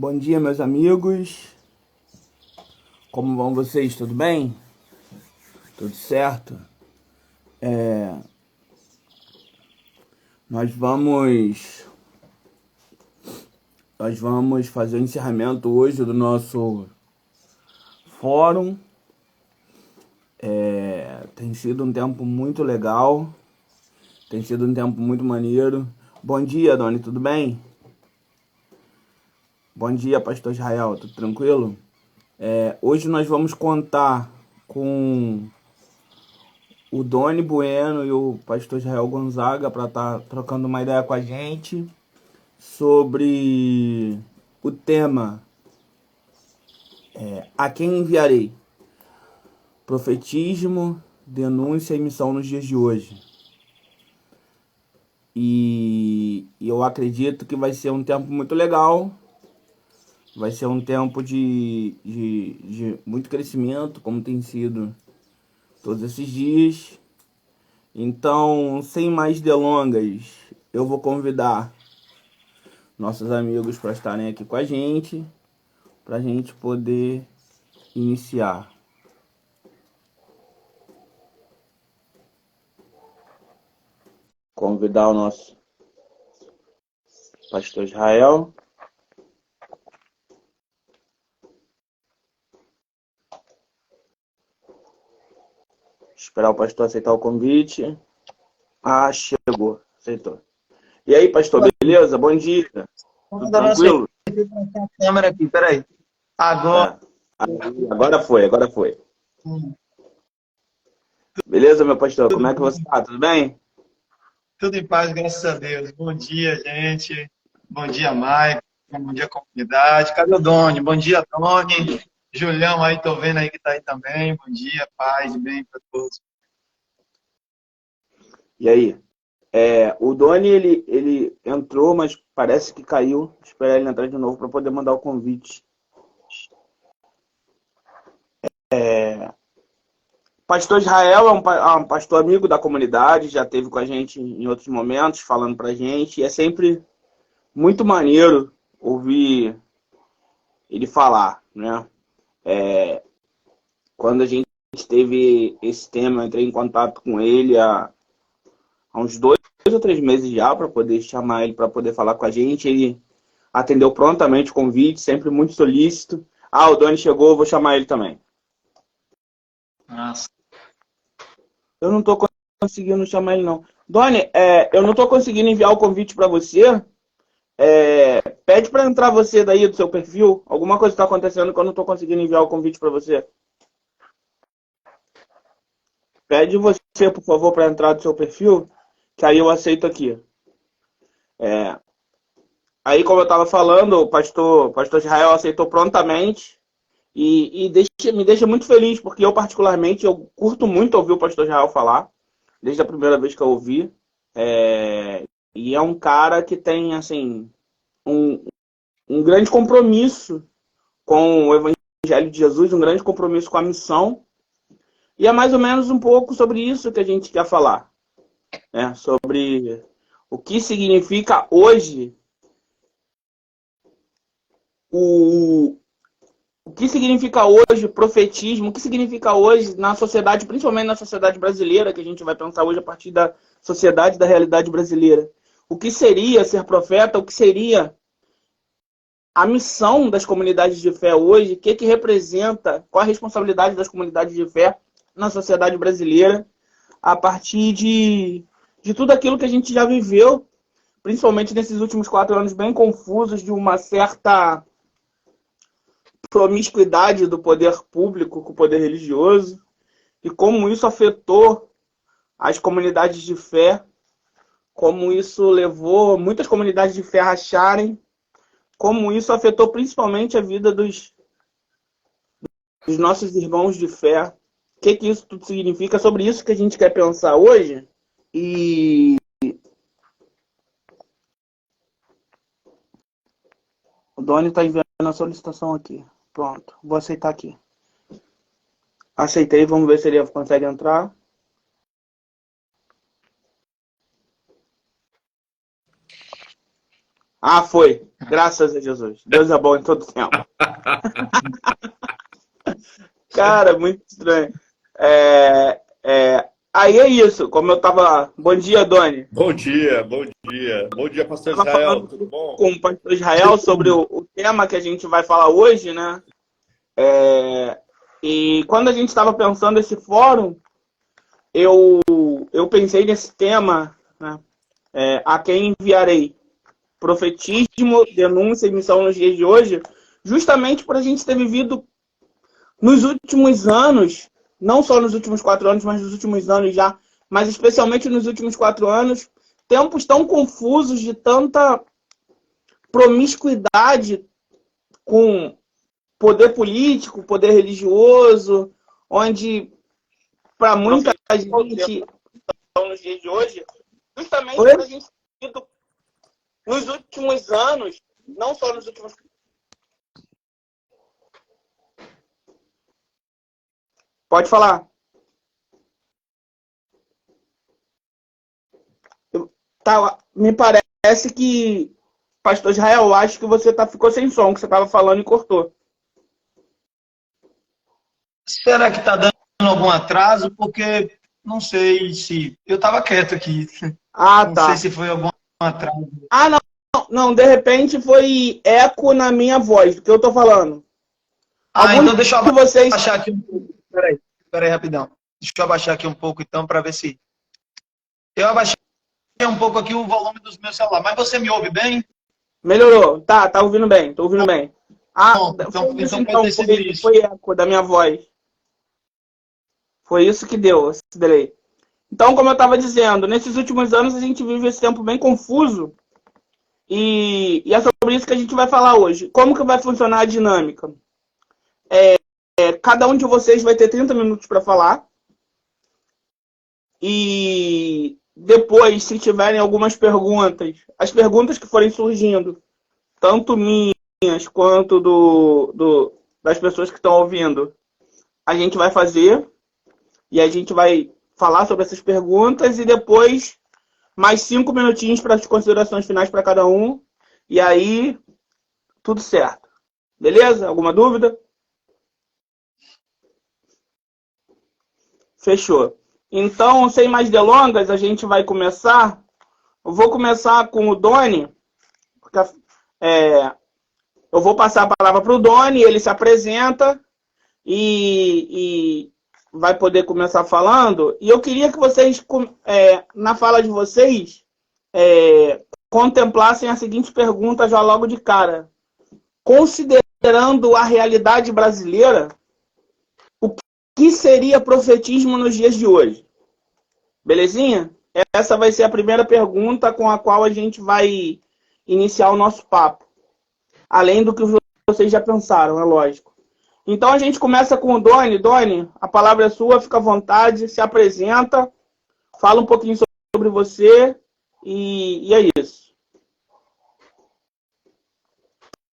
Bom dia, meus amigos. Como vão vocês? Tudo bem? Tudo certo? Nós vamos nós vamos fazer o encerramento hoje do nosso fórum. Tem sido um tempo muito legal. Tem sido um tempo muito maneiro. Bom dia, Doni, tudo bem? Bom dia, Pastor Israel, tudo tranquilo? Hoje nós vamos contar com o Doni Bueno e o Pastor Israel Gonzaga para estar trocando uma ideia com a gente sobre o tema A quem enviarei? Profetismo, denúncia e missão nos dias de hoje. E eu acredito que vai ser um tempo muito legal. Vai ser um tempo de muito crescimento, como tem sido todos esses dias. Então, sem mais delongas, eu vou convidar nossos amigos para estarem aqui com a gente poder iniciar. Convidar o nosso pastor Israel. Esperar o pastor aceitar o convite. Ah, chegou, aceitou. E aí, pastor, beleza? Bom dia. Tudo tranquilo? A câmera aqui, peraí. Agora. Agora foi. Beleza, meu pastor? Como é que você está? Tudo bem? Tudo em paz, graças a Deus. Bom dia, gente. Bom dia, Maicon. Bom dia, comunidade. Cadê o Doni? Bom dia, Doni. Julião aí, tô vendo aí que tá aí também. Bom dia, paz e bem para todos. E aí? O Doni, ele entrou, mas parece que caiu. Esperar ele entrar de novo para poder mandar o convite. Pastor Israel é um pastor amigo da comunidade, já esteve com a gente em outros momentos, falando pra gente. E é sempre muito maneiro ouvir ele falar, né? Quando a gente teve esse tema, eu entrei em contato com ele há uns 2 ou 3 meses já, para poder chamar ele para poder falar com a gente. Ele atendeu prontamente o convite, sempre muito solícito. Ah, o Doni chegou, vou chamar ele também. Nossa. Eu não tô conseguindo chamar ele, não. Doni, eu não tô conseguindo enviar o convite para você. Pede para entrar você daí do seu perfil. Alguma coisa está acontecendo que eu não tô conseguindo enviar o convite para você. Pede você, por favor, para entrar do seu perfil, que aí eu aceito aqui. Aí, como eu estava falando, o pastor Israel aceitou prontamente e me deixa muito feliz, porque eu, particularmente, eu curto muito ouvir o pastor Israel falar, desde a primeira vez que eu ouvi. E é um cara que tem, assim, um grande compromisso com o Evangelho de Jesus, um grande compromisso com a missão. E é mais ou menos um pouco sobre isso que a gente quer falar, né? Sobre o que significa hoje o que significa hoje profetismo, o que significa hoje na sociedade, principalmente na sociedade brasileira, que a gente vai pensar hoje a partir da sociedade, da realidade brasileira. O que seria ser profeta, o que seria a missão das comunidades de fé hoje, o que representa, qual a responsabilidade das comunidades de fé na sociedade brasileira, a partir de tudo aquilo que a gente já viveu, principalmente nesses últimos 4 anos bem confusos, de uma certa promiscuidade do poder público com o poder religioso, e como isso afetou as comunidades de fé, como isso levou muitas comunidades de fé a racharem, como isso afetou principalmente a vida dos nossos irmãos de fé. O que isso tudo significa? Sobre isso que a gente quer pensar hoje. E o Doni está enviando a solicitação aqui. Pronto, vou aceitar aqui. Aceitei, vamos ver se ele consegue entrar. Ah, foi. Graças a Jesus. Deus é bom em todo tempo. Cara, muito estranho. Aí é isso. Como eu tava. Bom dia, Doni. Bom dia, bom dia. Bom dia, pastor Tava Israel, falando tudo bom? com o pastor Israel sobre o tema que a gente vai falar hoje, né? E quando a gente estava pensando esse fórum, eu pensei nesse tema, né? A quem enviarei profetismo, denúncia e missão nos dias de hoje, justamente por a gente ter vivido nos últimos anos, não só nos últimos 4 anos, mas nos últimos anos já, mas especialmente nos últimos 4 anos, tempos tão confusos de tanta promiscuidade com poder político, poder religioso, onde para muita gente nos dias de hoje, justamente por a gente ter vivido nos últimos anos, não só nos últimos. Pode falar. Tá, me parece que, pastor Israel, acho que você ficou sem som, que você estava falando e cortou. Será que está dando algum atraso? Porque não sei se... Eu estava quieto aqui. Ah, não tá. sei se foi algum atraso. Ah, não, de repente foi eco na minha voz, do que eu tô falando. Então deixa eu vocês... abaixar aqui um pouco. Peraí, rapidão. Deixa eu abaixar aqui um pouco, então, para ver se... Eu abaixei um pouco aqui o volume dos meus celulares, mas você me ouve bem? Melhorou. Tá ouvindo bem, tô ouvindo bem. Então pode ter sido isso. Foi eco da minha voz. Foi isso que deu, esse delay. Então, como eu estava dizendo, nesses últimos anos a gente vive esse tempo bem confuso e é sobre isso que a gente vai falar hoje. Como que vai funcionar a dinâmica? Cada um de vocês vai ter 30 minutos para falar e depois, se tiverem algumas perguntas, as perguntas que forem surgindo, tanto minhas quanto das pessoas que estão ouvindo, a gente vai fazer e a gente vai falar sobre essas perguntas e depois mais 5 minutinhos para as considerações finais para cada um. E aí, tudo certo. Beleza? Alguma dúvida? Fechou. Então, sem mais delongas, a gente vai começar. Eu vou começar com o Doni. Porque, eu vou passar a palavra para o Doni, ele se apresenta e vai poder começar falando. E eu queria que vocês, na fala de vocês, contemplassem a seguinte pergunta já logo de cara. Considerando a realidade brasileira, o que seria profetismo nos dias de hoje? Belezinha? Essa vai ser a primeira pergunta com a qual a gente vai iniciar o nosso papo. Além do que vocês já pensaram, é lógico. Então a gente começa com o Doni. Doni, a palavra é sua, fica à vontade, se apresenta, fala um pouquinho sobre você e é isso.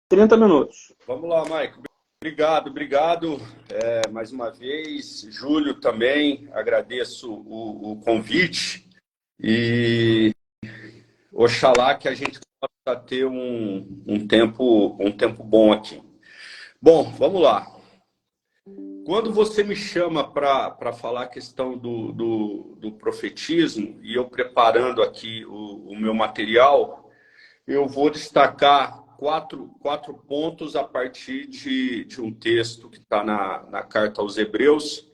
30 minutos. Vamos lá, Mike. Obrigado. Mais uma vez, Júlio também, agradeço o convite e oxalá que a gente possa ter um tempo bom aqui. Bom, vamos lá. Quando você me chama para falar a questão do profetismo, e eu preparando aqui o meu material, eu vou destacar quatro pontos a partir de um texto que está na carta aos Hebreus.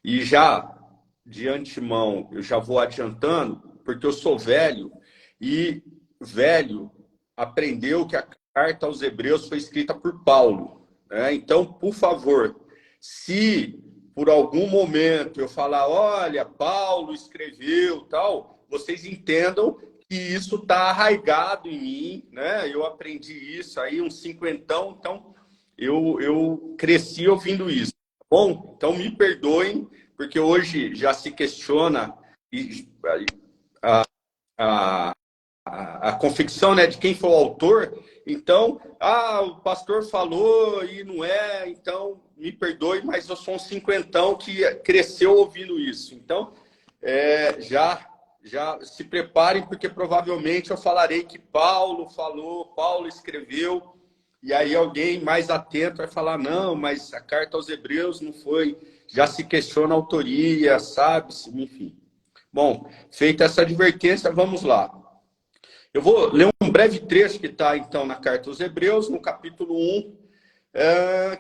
E já, de antemão, eu já vou adiantando, porque eu sou velho, e velho aprendeu que a carta aos Hebreus foi escrita por Paulo. Então, por favor, se por algum momento eu falar, olha, Paulo escreveu, tal, vocês entendam que isso está arraigado em mim, né? Eu aprendi isso aí, uns 50, então eu cresci ouvindo isso. Tá bom? Então me perdoem, porque hoje já se questiona a confecção, né, de quem foi o autor. Então, o pastor falou e não é, então me perdoe, mas eu sou um 50 que cresceu ouvindo isso. Então, já já se preparem, porque provavelmente eu falarei que Paulo falou, Paulo escreveu, e aí alguém mais atento vai falar, não, mas a carta aos Hebreus não foi, já se questiona a autoria, sabe-se, enfim. Bom, feita essa advertência, vamos lá. Eu vou ler um breve trecho que está, então, na carta aos Hebreus, no capítulo 1,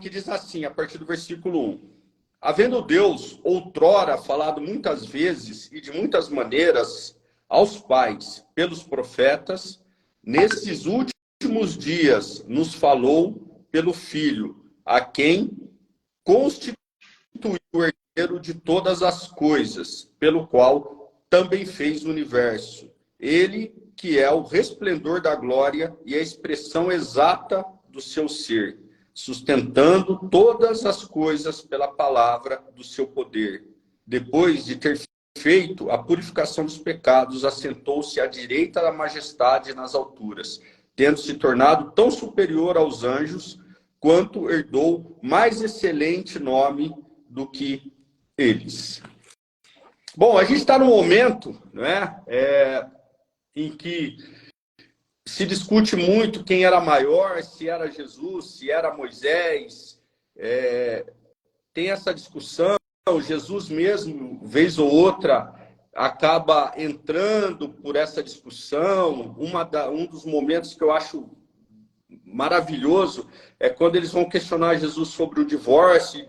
que diz assim, a partir do versículo 1. Havendo Deus, outrora, falado muitas vezes e de muitas maneiras aos pais, pelos profetas, nesses últimos dias nos falou pelo Filho, a quem constituiu o herdeiro de todas as coisas, pelo qual também fez o universo. Ele que é o resplendor da glória e a expressão exata do seu ser, sustentando todas as coisas pela palavra do seu poder. Depois de ter feito a purificação dos pecados, assentou-se à direita da majestade nas alturas, tendo se tornado tão superior aos anjos, quanto herdou mais excelente nome do que eles. Bom, a gente está num momento, né, em que se discute muito quem era maior, se era Jesus, se era Moisés. Tem essa discussão, Jesus mesmo, vez ou outra, acaba entrando por essa discussão. Um dos momentos que eu acho maravilhoso é quando eles vão questionar Jesus sobre o divórcio,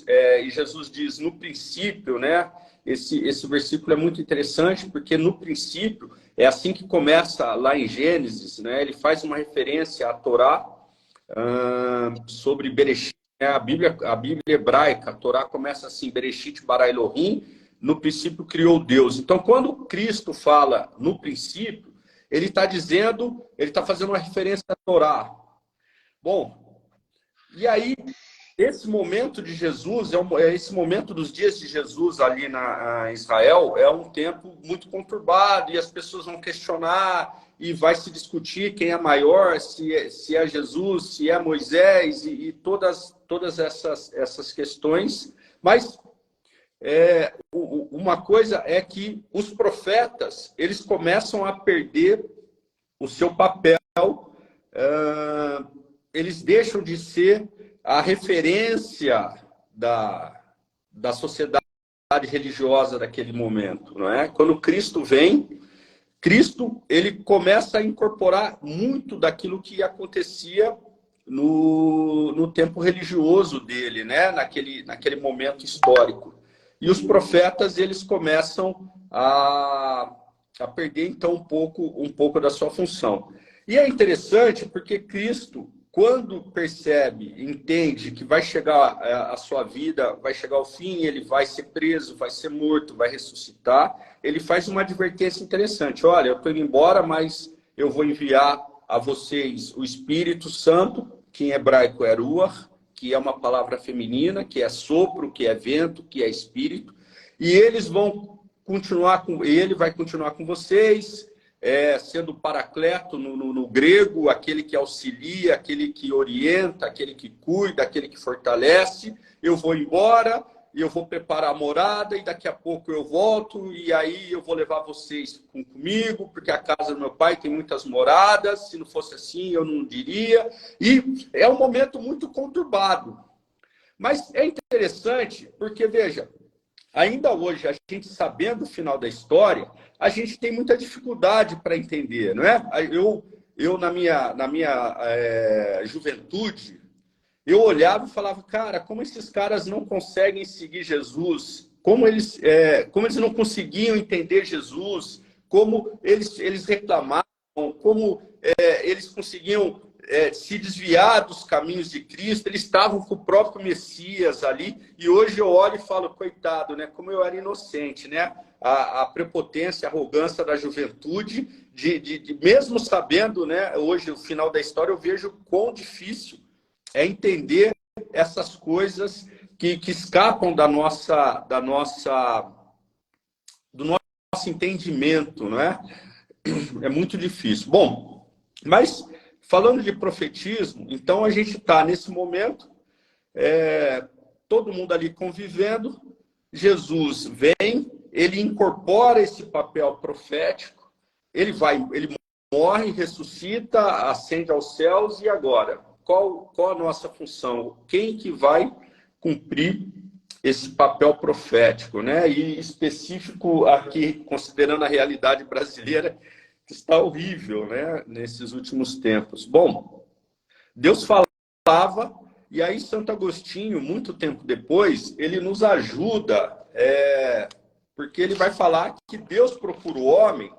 e Jesus diz, no princípio, né? Esse versículo é muito interessante, porque no princípio, é assim que começa lá em Gênesis, né? Ele faz uma referência à Torá, sobre Bereshit, né? A Bíblia hebraica, a Torá começa assim, Bereshit bara Elohim, no princípio criou Deus. Então, quando Cristo fala no princípio, ele está fazendo uma referência à Torá. Bom, e aí, esse momento de Jesus, esse momento dos dias de Jesus ali em Israel, é um tempo muito conturbado, e as pessoas vão questionar, e vai se discutir quem é maior, se é Jesus, se é Moisés, e todas essas questões. Mas uma coisa é que os profetas, eles começam a perder o seu papel, eles deixam de ser a referência da sociedade religiosa daquele momento, não é? Quando Cristo vem, Cristo ele começa a incorporar muito daquilo que acontecia no tempo religioso dele, né? Naquele momento histórico. E os profetas eles começam a perder então um pouco da sua função. E é interessante porque Cristo, quando percebe, entende que vai chegar a sua vida, vai chegar ao fim, ele vai ser preso, vai ser morto, vai ressuscitar, ele faz uma advertência interessante. Olha, eu estou indo embora, mas eu vou enviar a vocês o Espírito Santo, que em hebraico é ruach, que é uma palavra feminina, que é sopro, que é vento, que é espírito, e ele vai continuar com vocês, sendo paracleto no grego, aquele que auxilia, aquele que orienta, aquele que cuida, aquele que fortalece. Eu vou embora, eu vou preparar a morada, e daqui a pouco eu volto, e aí eu vou levar vocês comigo, porque a casa do meu pai tem muitas moradas, se não fosse assim eu não diria. E é um momento muito conturbado. Mas é interessante, porque, veja, ainda hoje, a gente sabendo o final da história, a gente tem muita dificuldade para entender, não é? Eu na minha juventude, eu olhava e falava, cara, como esses caras não conseguem seguir Jesus? Como eles não conseguiam entender Jesus? Como eles reclamavam? Como eles conseguiam se desviar dos caminhos de Cristo? Eles estavam com o próprio Messias ali. E hoje eu olho e falo, coitado, né? Como eu era inocente, né? A prepotência, a arrogância da juventude, mesmo sabendo, né? Hoje, no final da história, eu vejo quão difícil é entender essas coisas que escapam do nosso entendimento, não é? É muito difícil. Bom, mas falando de profetismo, então a gente está nesse momento, todo mundo ali convivendo, Jesus vem, ele incorpora esse papel profético, ele morre, ressuscita, ascende aos céus, e agora? Qual a nossa função? Quem que vai cumprir esse papel profético, né? E específico aqui, considerando a realidade brasileira, que está horrível, né? Nesses últimos tempos. Bom, Deus falava, e aí Santo Agostinho, muito tempo depois, ele nos ajuda, porque ele vai falar que Deus procura o homem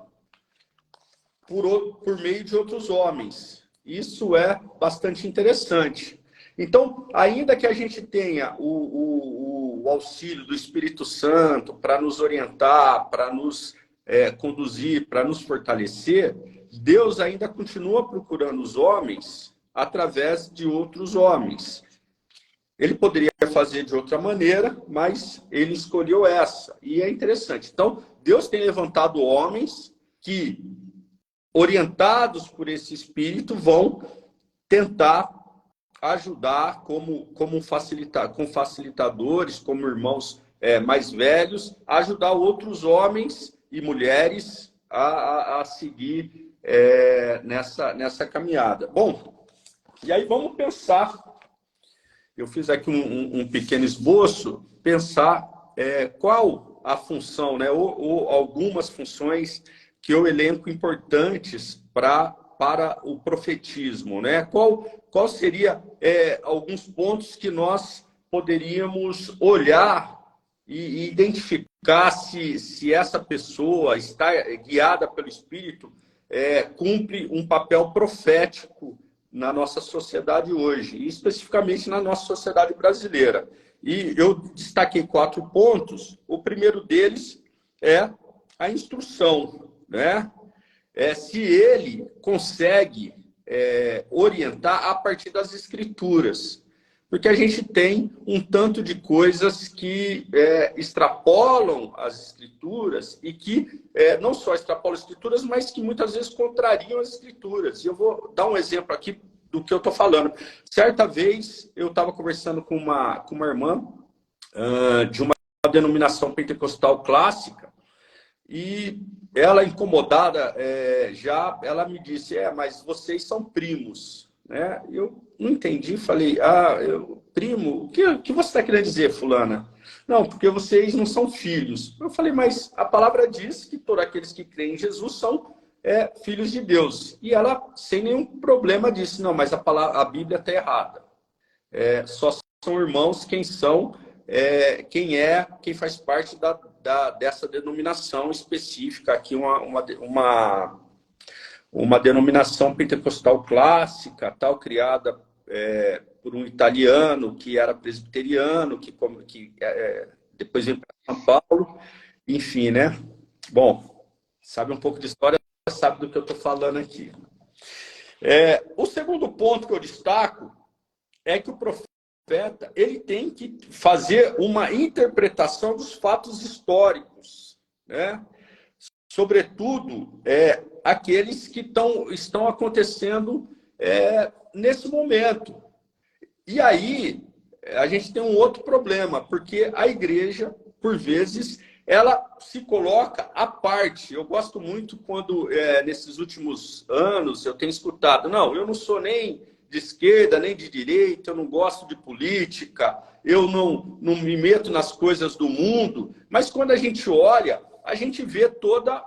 por meio de outros homens. Isso é bastante interessante. Então, ainda que a gente tenha o auxílio do Espírito Santo para nos orientar, para nos conduzir, para nos fortalecer, Deus ainda continua procurando os homens através de outros homens. Ele poderia fazer de outra maneira, mas ele escolheu essa. E é interessante. Então, Deus tem levantado homens que, orientados por esse Espírito, vão tentar ajudar como facilitadores, como irmãos mais velhos, ajudar outros homens e mulheres a seguir nessa caminhada. Bom, e aí vamos pensar. Eu fiz aqui um pequeno esboço, pensar qual a função, né, ou algumas funções que eu elenco importantes para o profetismo, né? Qual seria alguns pontos que nós poderíamos olhar e identificar se essa pessoa está guiada pelo Espírito, cumpre um papel profético na nossa sociedade hoje, e especificamente na nossa sociedade brasileira. E eu destaquei 4 pontos. O primeiro deles é a instrução, né? Se ele consegue orientar a partir das Escrituras. Porque a gente tem um tanto de coisas que extrapolam as Escrituras e que não só extrapolam as Escrituras, mas que muitas vezes contrariam as Escrituras. E eu vou dar um exemplo aqui do que eu estou falando. Certa vez, eu estava conversando com uma irmã de uma denominação pentecostal clássica, e ela, incomodada, ela me disse, mas vocês são primos, né? Eu não entendi, falei, primo, o que você está querendo dizer, fulana? Não, porque vocês não são filhos. Eu falei, mas a palavra diz que todos aqueles que creem em Jesus são filhos de Deus. E ela, sem nenhum problema, disse, não, mas a Bíblia está errada. Só são irmãos quem faz parte dessa denominação específica aqui, uma denominação pentecostal clássica, tal, criada por um italiano que era presbiteriano, que depois veio para São Paulo, enfim, né? Bom, sabe um pouco de história, sabe do que eu estou falando aqui. O segundo ponto que eu destaco é que o profeta ele tem que fazer uma interpretação dos fatos históricos, né? Sobretudo aqueles que estão acontecendo nesse momento. E aí a gente tem um outro problema, porque a igreja, por vezes, ela se coloca à parte. Eu gosto muito quando, nesses últimos anos, eu tenho escutado, não, eu não sou nem de esquerda, nem de direita, eu não gosto de política, eu não me meto nas coisas do mundo, mas quando a gente olha, a gente vê toda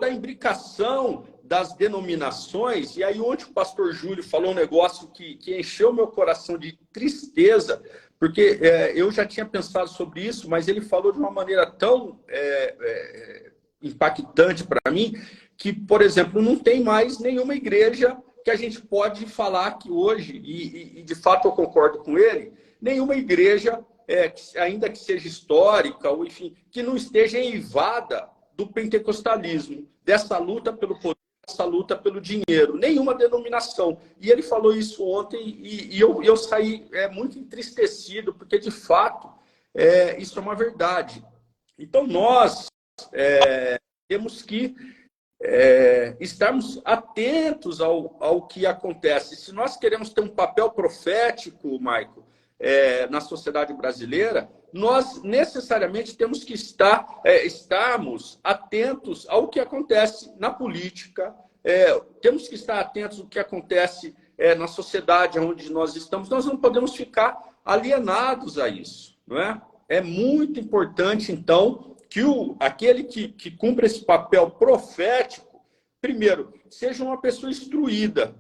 a imbricação das denominações, e aí ontem o pastor Júlio falou um negócio que encheu meu coração de tristeza, porque eu já tinha pensado sobre isso, mas ele falou de uma maneira tão impactante para mim, que, por exemplo, não tem mais nenhuma igreja que a gente pode falar que hoje, e de fato eu concordo com ele, nenhuma igreja, ainda que seja histórica, ou enfim, que não esteja eivada do pentecostalismo, dessa luta pelo poder, dessa luta pelo dinheiro, nenhuma denominação. E ele falou isso ontem, e eu saí muito entristecido, porque de fato isso é uma verdade. Então nós temos que estarmos atentos ao que acontece. Se nós queremos ter um papel profético, Maico, na sociedade brasileira, nós necessariamente temos que estarmos atentos ao que acontece na política, temos que estar atentos ao que acontece na sociedade onde nós estamos. Nós não podemos ficar alienados a isso, não é? É muito importante, então, que aquele que cumpre esse papel profético, primeiro, seja uma pessoa instruída.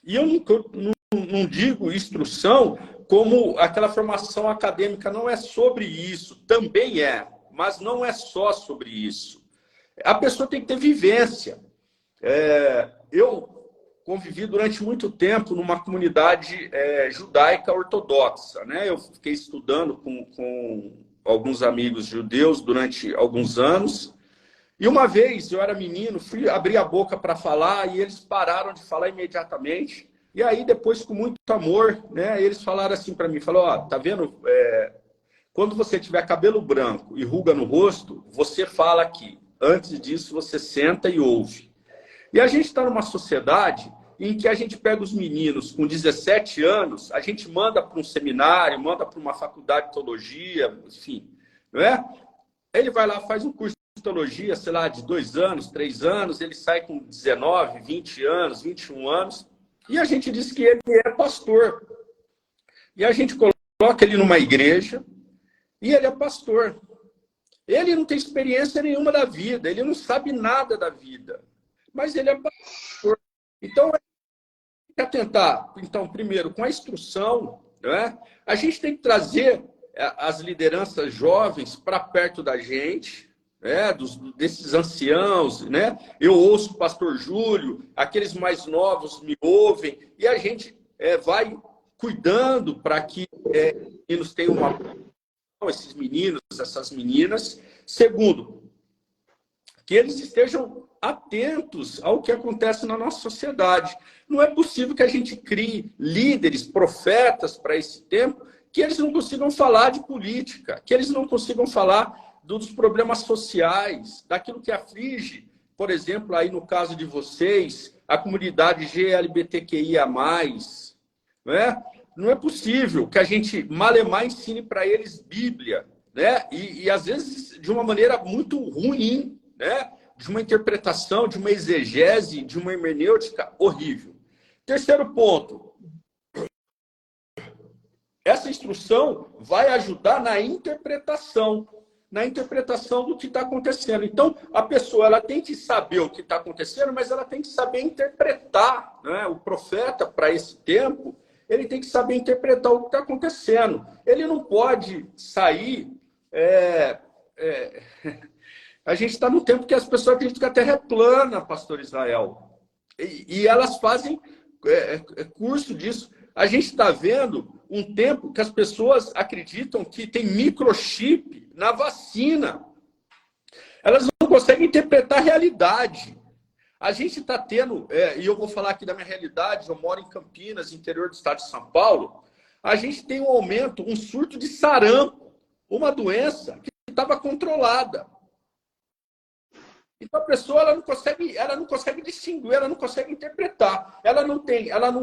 E eu não digo instrução como aquela formação acadêmica, não é sobre isso, também mas não é só sobre isso. A pessoa tem que ter vivência. Eu convivi durante muito tempo numa comunidade judaica ortodoxa, né? Eu fiquei estudando com alguns amigos judeus durante alguns anos. E uma vez, eu era menino, fui abrir a boca para falar e eles pararam de falar imediatamente. E aí, depois, com muito amor, né, eles falaram assim para mim, falaram, tá vendo? Quando você tiver cabelo branco e ruga no rosto, você fala aqui. Antes disso, você senta e ouve. E a gente está numa sociedade em que a gente pega os meninos com 17 anos, a gente manda para um seminário, manda para uma faculdade de teologia, enfim, não é? Ele vai lá, faz um curso de teologia, sei lá, de 2 anos, 3 anos, ele sai com 19, 20 anos, 21 anos, e a gente diz que ele é pastor. E a gente coloca ele numa igreja, e ele é pastor. Ele não tem experiência nenhuma da vida, ele não sabe nada da vida, mas ele é pastor. Então, a gente tem que atentar, então, primeiro, com a instrução, né? A gente tem que trazer as lideranças jovens para perto da gente, desses anciãos, né? Eu ouço o pastor Júlio, aqueles mais novos me ouvem, e a gente vai cuidando para que os meninos tenham esses meninos, essas meninas. Segundo, que eles estejam atentos ao que acontece na nossa sociedade. Não é possível que a gente crie líderes, profetas para esse tempo, que eles não consigam falar de política, que eles não consigam falar dos problemas sociais, daquilo que aflige, por exemplo, aí no caso de vocês, a comunidade GLBTQIA+, não é? Não é possível que a gente, malemar, ensine para eles Bíblia, né? E às vezes de uma maneira muito ruim, né? De uma interpretação, de uma exegese, de uma hermenêutica horrível. Terceiro ponto. Essa instrução vai ajudar na interpretação do que está acontecendo. Então, a pessoa ela tem que saber o que está acontecendo, mas ela tem que saber interpretar, né? O profeta, para esse tempo, ele tem que saber interpretar o que está acontecendo. Ele não pode sair... A gente está num tempo que as pessoas acreditam que a Terra é plana, pastor Israel. E elas fazem curso disso. A gente está vendo um tempo que as pessoas acreditam que tem microchip na vacina. Elas não conseguem interpretar a realidade. A gente está tendo, e eu vou falar aqui da minha realidade, eu moro em Campinas, interior do estado de São Paulo, a gente tem um aumento, um surto de sarampo, uma doença que estava controlada. Então a pessoa ela não consegue distinguir, ela não consegue interpretar. Ela não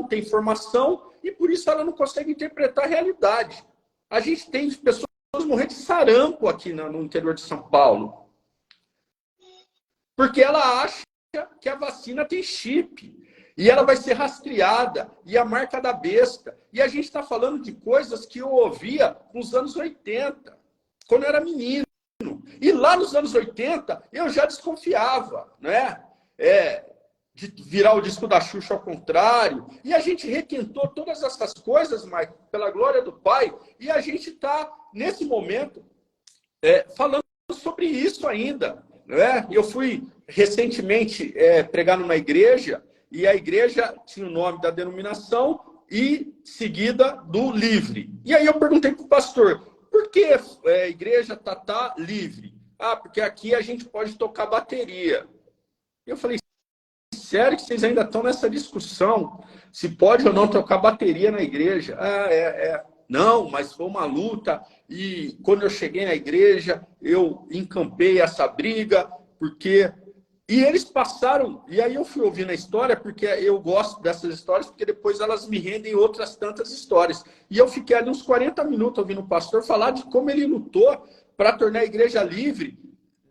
tem formação e por isso ela não consegue interpretar a realidade. A gente tem pessoas morrendo de sarampo aqui no interior de São Paulo. Porque ela acha que a vacina tem chip. E ela vai ser rastreada. E a marca da besta. E a gente está falando de coisas que eu ouvia nos anos 80, quando eu era menino. E lá nos anos 80, eu já desconfiava, né? De virar o disco da Xuxa ao contrário. E a gente requentou todas essas coisas, Mike, pela glória do Pai. E a gente está, nesse momento, falando sobre isso ainda. Né? Eu fui recentemente pregar numa igreja, e a igreja tinha o nome da denominação e seguida do livre. E aí eu perguntei para o pastor, por que a igreja tá livre? Ah, porque aqui a gente pode tocar bateria. Eu falei, sério que vocês ainda estão nessa discussão? Se pode ou não tocar bateria na igreja? Não, mas foi uma luta. E quando eu cheguei na igreja, eu encampei essa briga, porque E eles passaram, e aí eu fui ouvindo a história, porque eu gosto dessas histórias, porque depois elas me rendem outras tantas histórias. E eu fiquei ali uns 40 minutos ouvindo o pastor falar de como ele lutou para tornar a igreja livre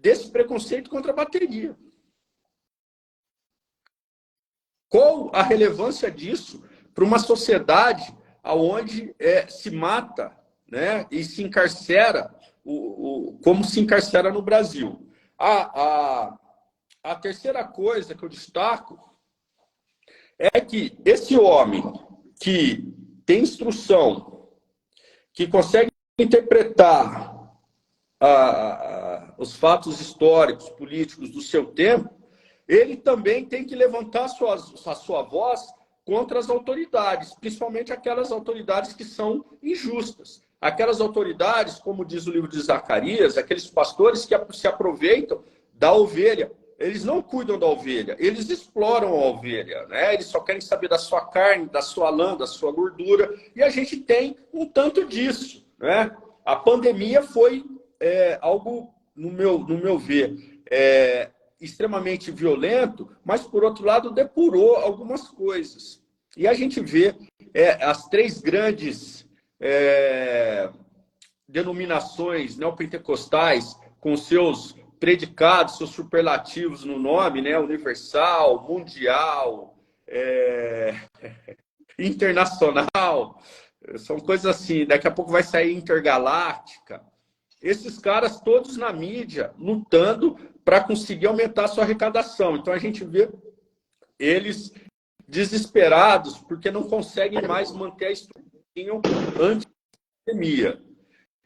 desse preconceito contra a bateria. Qual a relevância disso para uma sociedade onde se mata, né, e se encarcera, como se encarcera no Brasil? A terceira coisa que eu destaco é que esse homem que tem instrução, que consegue interpretar os fatos históricos, políticos do seu tempo, ele também tem que levantar a sua voz contra as autoridades, principalmente aquelas autoridades que são injustas. Aquelas autoridades, como diz o livro de Zacarias, aqueles pastores que se aproveitam da ovelha. Eles não cuidam da ovelha, eles exploram a ovelha, né? Eles só querem saber da sua carne, da sua lã, da sua gordura, e a gente tem um tanto disso, né? A pandemia foi algo, no meu ver, extremamente violento, mas, por outro lado, depurou algumas coisas. E a gente vê as três grandes denominações neopentecostais com seus predicados, seus superlativos no nome, né? Universal, mundial, internacional, são coisas assim, daqui a pouco vai sair intergaláctica. Esses caras todos na mídia lutando para conseguir aumentar a sua arrecadação. Então a gente vê eles desesperados porque não conseguem mais manter a estrutura antes da pandemia.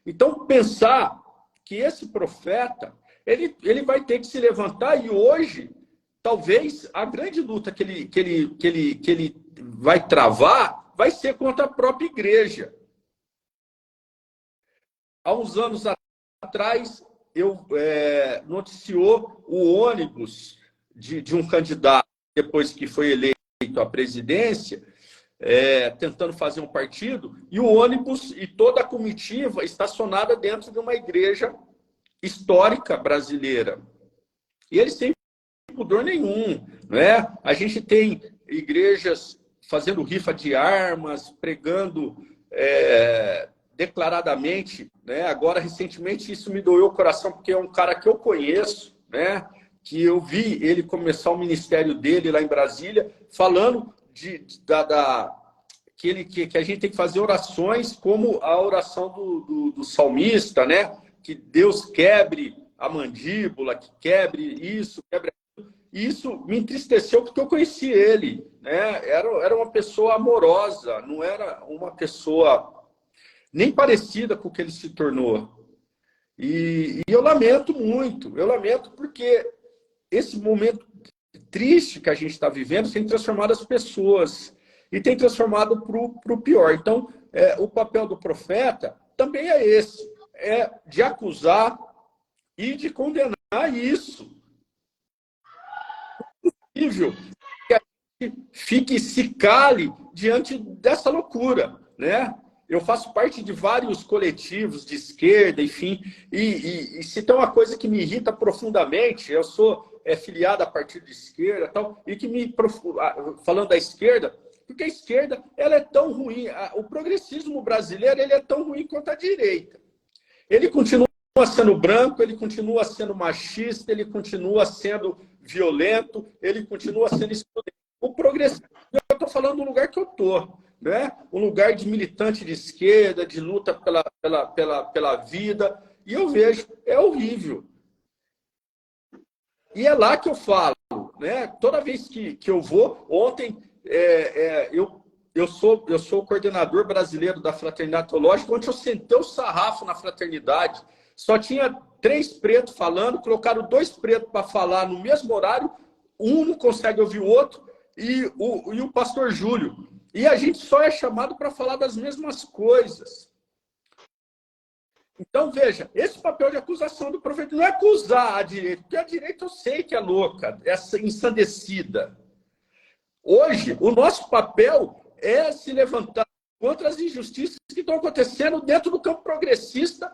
Então pensar que esse profeta ele vai ter que se levantar, e hoje, talvez, a grande luta que ele vai travar vai ser contra a própria igreja. Há uns anos atrás, eu noticiou o ônibus de um candidato, depois que foi eleito à presidência, tentando fazer um partido, e o ônibus e toda a comitiva estacionada dentro de uma igreja histórica brasileira. E eles sem pudor nenhum, né? A gente tem igrejas fazendo rifa de armas, pregando declaradamente, né? Agora, recentemente, isso me doeu o coração, porque é um cara que eu conheço, né? Que eu vi ele começar o ministério dele lá em Brasília, falando que a gente tem que fazer orações como a oração do salmista, né? Que Deus quebre a mandíbula, que quebre isso, quebre aquilo. E isso me entristeceu porque eu conheci ele, né? Era uma pessoa amorosa, não era uma pessoa nem parecida com o que ele se tornou. E eu lamento muito, porque esse momento triste que a gente está vivendo tem transformado as pessoas e tem transformado para o pior. Então, o papel do profeta também é esse. De acusar e de condenar isso. É possível que a gente se cale diante dessa loucura, né? Eu faço parte de vários coletivos de esquerda, enfim, e se tem uma coisa que me irrita profundamente, eu sou filiado a partido de esquerda, tal, e que falando da esquerda, porque a esquerda ela é tão ruim, o progressismo brasileiro ele é tão ruim quanto a direita. Ele continua sendo branco, ele continua sendo machista, ele continua sendo violento, ele continua sendo excludente. O progressismo, eu estou falando do lugar que eu estou, né? Um lugar de militante de esquerda, de luta pela vida, e eu vejo, é horrível. E é lá que eu falo, né? Toda vez que eu vou, ontem eu sou o coordenador brasileiro da Fraternidade Teológica, onde eu sentei o sarrafo na fraternidade. Só tinha 3 pretos falando, colocaram 2 pretos para falar no mesmo horário, um não consegue ouvir o outro, e o pastor Júlio. E a gente só é chamado para falar das mesmas coisas. Então, veja, esse papel de acusação do profeta não é acusar a direita, porque a direita eu sei que é louca, é ensandecida. Hoje, o nosso papel é se levantar contra as injustiças que estão acontecendo dentro do campo progressista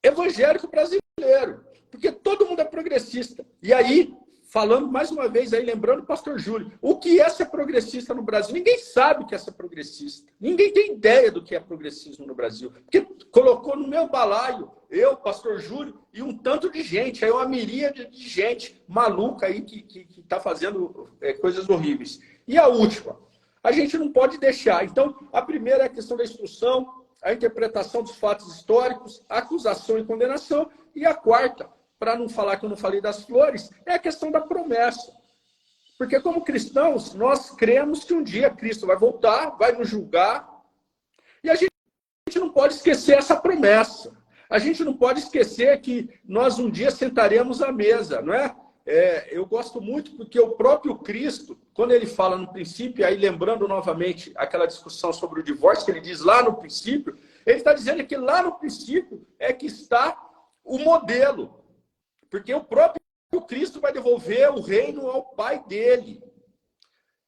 evangélico brasileiro. Porque todo mundo é progressista. E aí, falando mais uma vez aí, lembrando o pastor Júlio, o que é ser progressista no Brasil? Ninguém sabe o que é ser progressista. Ninguém tem ideia do que é progressismo no Brasil. Porque colocou no meu balaio, eu, pastor Júlio, e um tanto de gente, aí uma miríade de gente maluca aí que está fazendo coisas horríveis. E a última, a gente não pode deixar. Então, a primeira é a questão da instrução, a interpretação dos fatos históricos, a acusação e condenação, e a quarta, para não falar que eu não falei das flores, é a questão da promessa. Porque como cristãos, nós cremos que um dia Cristo vai voltar, vai nos julgar, e a gente não pode esquecer essa promessa. A gente não pode esquecer que nós um dia sentaremos à mesa, não é? Eu gosto muito porque o próprio Cristo, quando ele fala no princípio, aí lembrando novamente aquela discussão sobre o divórcio, que ele diz lá no princípio, ele está dizendo que lá no princípio é que está o modelo. Porque o próprio Cristo vai devolver o reino ao Pai dele.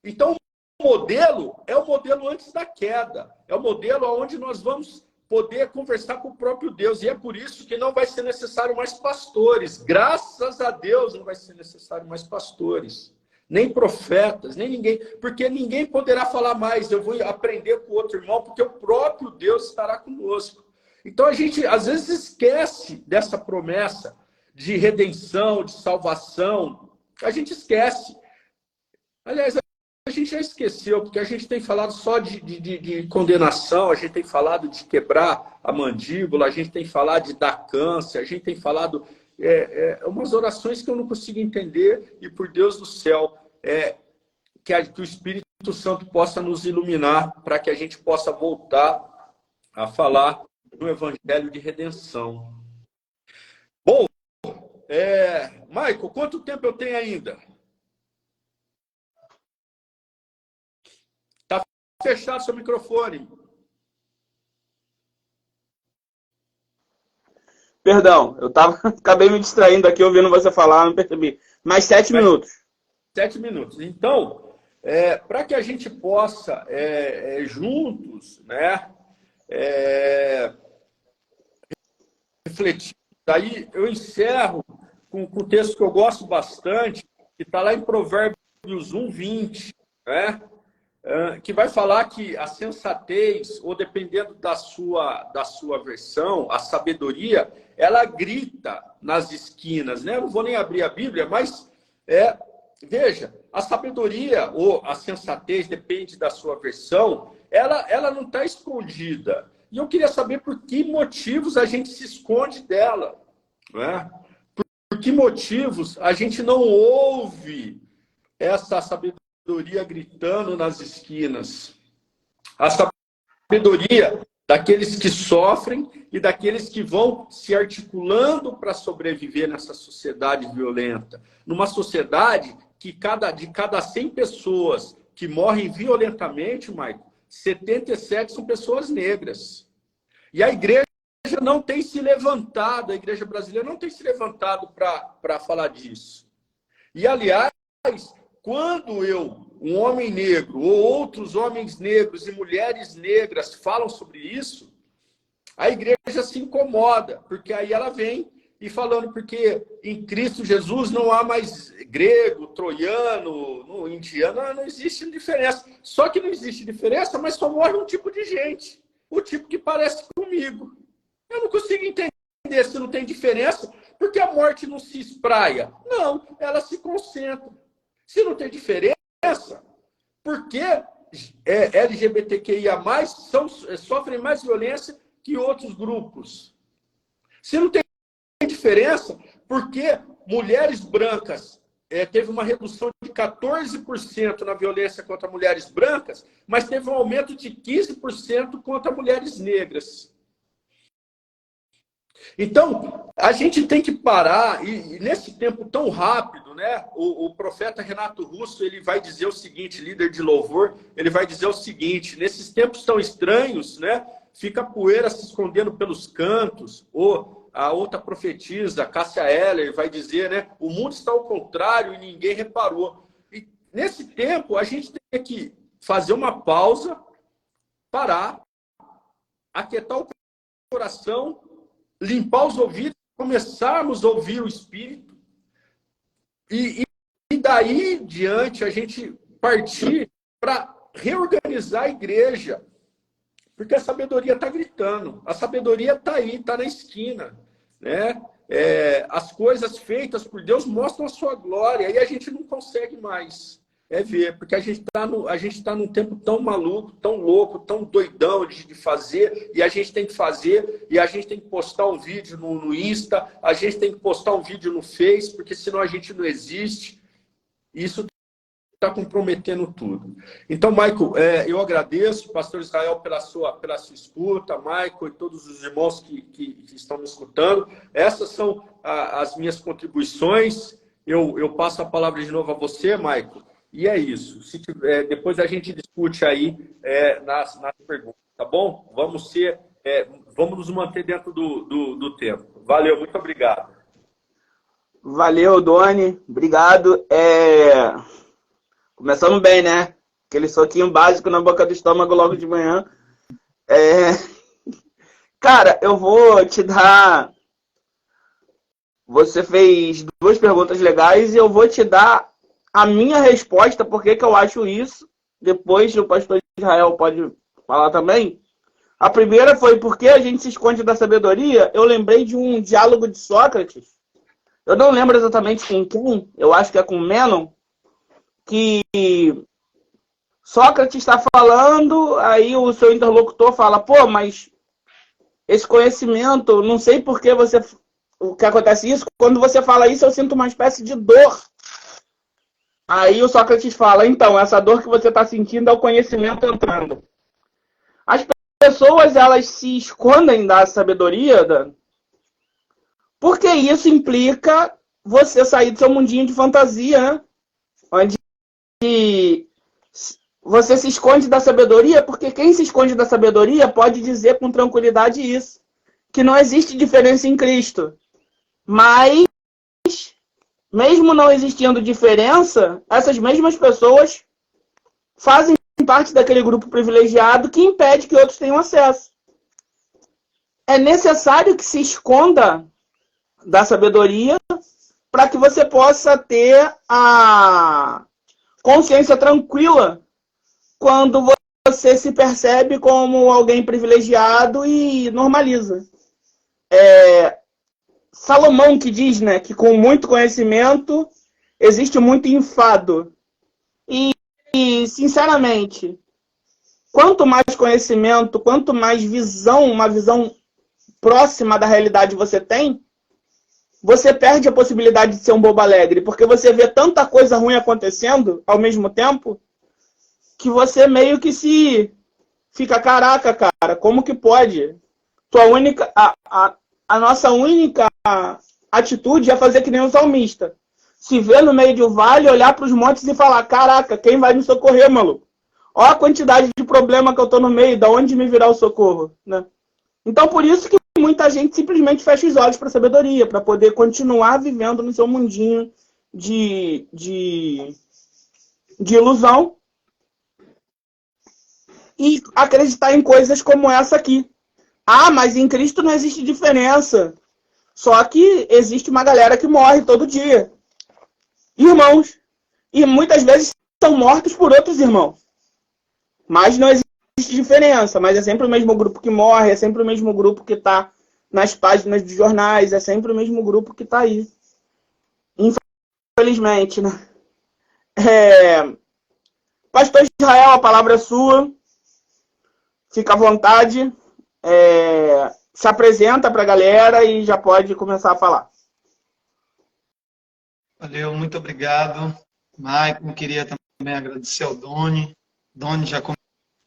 Então, o modelo é o modelo antes da queda. É o modelo onde nós vamos poder conversar com o próprio Deus. E é por isso que não vai ser necessário mais pastores. Graças a Deus não vai ser necessário mais pastores. Nem profetas, nem ninguém. Porque ninguém poderá falar mais. Eu vou aprender com o outro irmão, porque o próprio Deus estará conosco. Então, a gente, às vezes, esquece dessa promessa de redenção, de salvação, a gente esquece. Aliás, a gente já esqueceu, porque a gente tem falado só de condenação, a gente tem falado de quebrar a mandíbula, a gente tem falado de dar câncer, a gente tem falado umas orações que eu não consigo entender, e por Deus do céu, que o Espírito Santo possa nos iluminar, para que a gente possa voltar a falar do Evangelho de redenção. Bom, Michael, quanto tempo eu tenho ainda? Tá fechado seu microfone. Perdão, acabei me distraindo aqui, ouvindo você falar, não percebi. Mais 7 minutos. 7 minutos. Então, para que a gente possa, juntos, né, refletir, daí eu encerro com o texto que eu gosto bastante, que está lá em Provérbios 1:20, né? Que vai falar que a sensatez, ou dependendo da sua versão, a sabedoria, ela grita nas esquinas, né? Eu não vou nem abrir a Bíblia, mas veja, a sabedoria ou a sensatez, depende da sua versão, ela não está escondida. E eu queria saber por que motivos a gente se esconde dela, né? Por que motivos a gente não ouve essa sabedoria gritando nas esquinas? A sabedoria daqueles que sofrem e daqueles que vão se articulando para sobreviver nessa sociedade violenta. Numa sociedade que de cada 100 pessoas que morrem violentamente, Michael, 77 são pessoas negras. E a igreja não tem se levantado, a igreja brasileira não tem se levantado para falar disso. E, aliás, quando um homem negro, ou outros homens negros e mulheres negras falam sobre isso, a igreja se incomoda, porque aí ela vem e falando, porque em Cristo Jesus não há mais grego, troiano, indiano, não existe diferença. Só que não existe diferença, mas só morre um tipo de gente, o tipo que parece comigo. Eu não consigo entender se não tem diferença, porque a morte não se espraia. Não, ela se concentra. Se não tem diferença, por que LGBTQIA+, sofrem mais violência que outros grupos? Se não tem diferença, por que mulheres brancas teve uma redução de 14% na violência contra mulheres brancas, mas teve um aumento de 15% contra mulheres negras? Então, a gente tem que parar, e nesse tempo tão rápido, né? O profeta Renato Russo, ele vai dizer o seguinte, líder de louvor, ele vai dizer o seguinte: nesses tempos tão estranhos, né? Fica a poeira se escondendo pelos cantos, ou a outra profetisa, Cássia Eller, vai dizer, né? O mundo está ao contrário e ninguém reparou. E nesse tempo, a gente tem que fazer uma pausa, parar, aquietar o coração, limpar os ouvidos, começarmos a ouvir o Espírito e daí em diante a gente partir para reorganizar a igreja. Porque a sabedoria está gritando, a sabedoria está aí, está na esquina, né? As coisas feitas por Deus mostram a sua glória, e a gente não consegue mais ver, porque a gente está num tempo tão maluco, tão louco, tão doidão de fazer, e a gente tem que fazer, e a gente tem que postar um vídeo no Insta, a gente tem que postar um vídeo no Face, porque senão a gente não existe. Isso está comprometendo tudo. Então, Michael, eu agradeço, pastor Israel, pela sua escuta, Michael e todos os irmãos que estão me escutando. Essas são as minhas contribuições. Eu passo a palavra de novo a você, Michael, e é isso. Depois a gente discute aí nas perguntas, tá bom? Vamos nos manter dentro do tempo. Valeu, muito obrigado. Valeu, Doni. Obrigado. Começamos bem, né? Aquele soquinho básico na boca do estômago logo de manhã. Cara, eu vou te dar... Você fez 2 perguntas legais e eu vou te dar a minha resposta, porque que eu acho isso. Depois o pastor Israel pode falar também. A primeira foi porque a gente se esconde da sabedoria. Eu lembrei de um diálogo de Sócrates. Eu não lembro exatamente com quem. Eu acho que é com Menon. Que Sócrates está falando, aí o seu interlocutor fala, pô, mas esse conhecimento, não sei por que o que acontece isso, quando você fala isso eu sinto uma espécie de dor. Aí o Sócrates fala, então, essa dor que você está sentindo é o conhecimento entrando. As pessoas, elas se escondem da sabedoria, porque isso implica você sair do seu mundinho de fantasia, né? Onde você se esconde da sabedoria, porque quem se esconde da sabedoria pode dizer com tranquilidade isso, que não existe diferença em Cristo. Mas, mesmo não existindo diferença, essas mesmas pessoas fazem parte daquele grupo privilegiado que impede que outros tenham acesso. É necessário que se esconda da sabedoria para que você possa ter a consciência tranquila quando você se percebe como alguém privilegiado e normaliza. Salomão que diz, né, que com muito conhecimento existe muito enfado. E, sinceramente, quanto mais conhecimento, quanto mais visão, uma visão próxima da realidade você tem, você perde a possibilidade de ser um bobo alegre, porque você vê tanta coisa ruim acontecendo ao mesmo tempo, que você meio que fica, caraca, cara, como que pode? A nossa única atitude é fazer que nem o salmista. Se ver no meio de um vale, olhar para os montes e falar, caraca, quem vai me socorrer, maluco? Olha a quantidade de problema que eu tô no meio, da onde me virá o socorro, né? Então, por isso que muita gente simplesmente fecha os olhos para a sabedoria, para poder continuar vivendo no seu mundinho de ilusão e acreditar em coisas como essa aqui. Ah, mas em Cristo não existe diferença. Só que existe uma galera que morre todo dia. Irmãos. E muitas vezes são mortos por outros irmãos. Mas não existe diferença. Mas é sempre o mesmo grupo que morre, é sempre o mesmo grupo que está nas páginas de jornais, é sempre o mesmo grupo que está aí. Infelizmente, né? Pastor Israel, a palavra é sua. Fica à vontade. Se apresenta para a galera e já pode começar a falar. Valeu, muito obrigado, Maicon. Queria também agradecer ao Doni. Doni já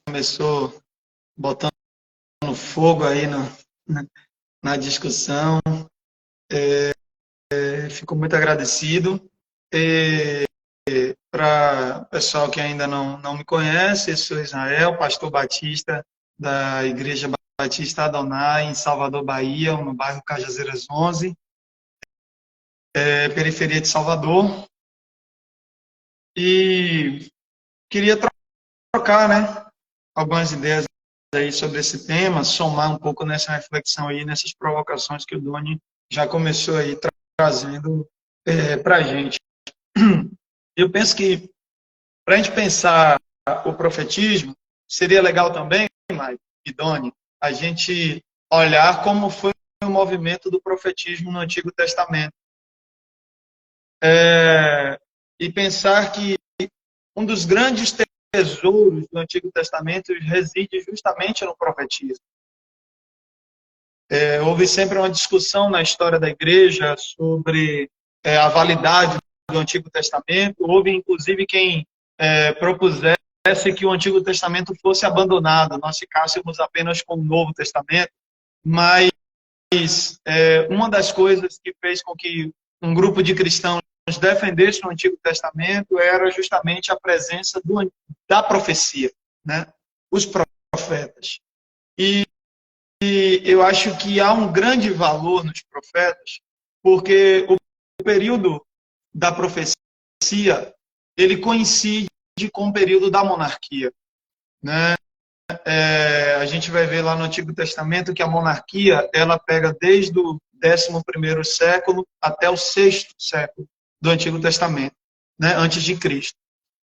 começou botando fogo aí na discussão. Fico muito agradecido. Para o pessoal que ainda não me conhece, eu sou Israel, pastor batista da Igreja Batista Adonai, em Salvador, Bahia, no bairro Cajazeiras 11, periferia de Salvador. E queria trocar, né, algumas ideias aí sobre esse tema, somar um pouco nessa reflexão aí, nessas provocações que o Doni já começou aí trazendo para a gente. Eu penso que, para a gente pensar o profetismo, seria legal também, Mike e Doni, a gente olhar como foi o movimento do profetismo no Antigo Testamento. E pensar que um dos grandes tesouros do Antigo Testamento reside justamente no profetismo. Houve sempre uma discussão na história da igreja sobre a validade do Antigo Testamento. Houve, inclusive, quem propusesse que o Antigo Testamento fosse abandonado, nós ficássemos apenas com o Novo Testamento. Mas uma das coisas que fez com que um grupo de cristãos defendesse o Antigo Testamento era justamente a presença da profecia, né? Os profetas. E eu acho que há um grande valor nos profetas, porque o período da profecia, ele coincide com o período da monarquia, né? A gente vai ver lá no Antigo Testamento que a monarquia, ela pega desde o 11º século até o 6º século do Antigo Testamento, né? Antes de Cristo.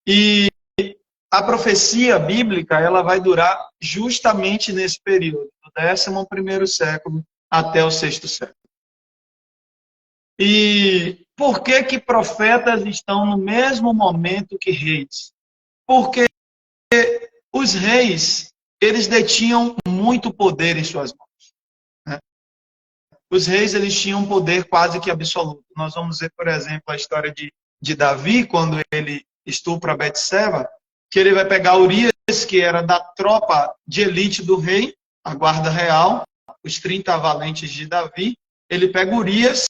E a profecia bíblica, ela vai durar justamente nesse período, do 11º século até o 6º século. E por que profetas estão no mesmo momento que reis? Porque os reis, eles detinham muito poder em suas mãos, né? Os reis, eles tinham um poder quase que absoluto. Nós vamos ver, por exemplo, a história de Davi, quando ele estupra Betseba, que ele vai pegar Urias, que era da tropa de elite do rei, a guarda real, os 30 valentes de Davi. Ele pega Urias,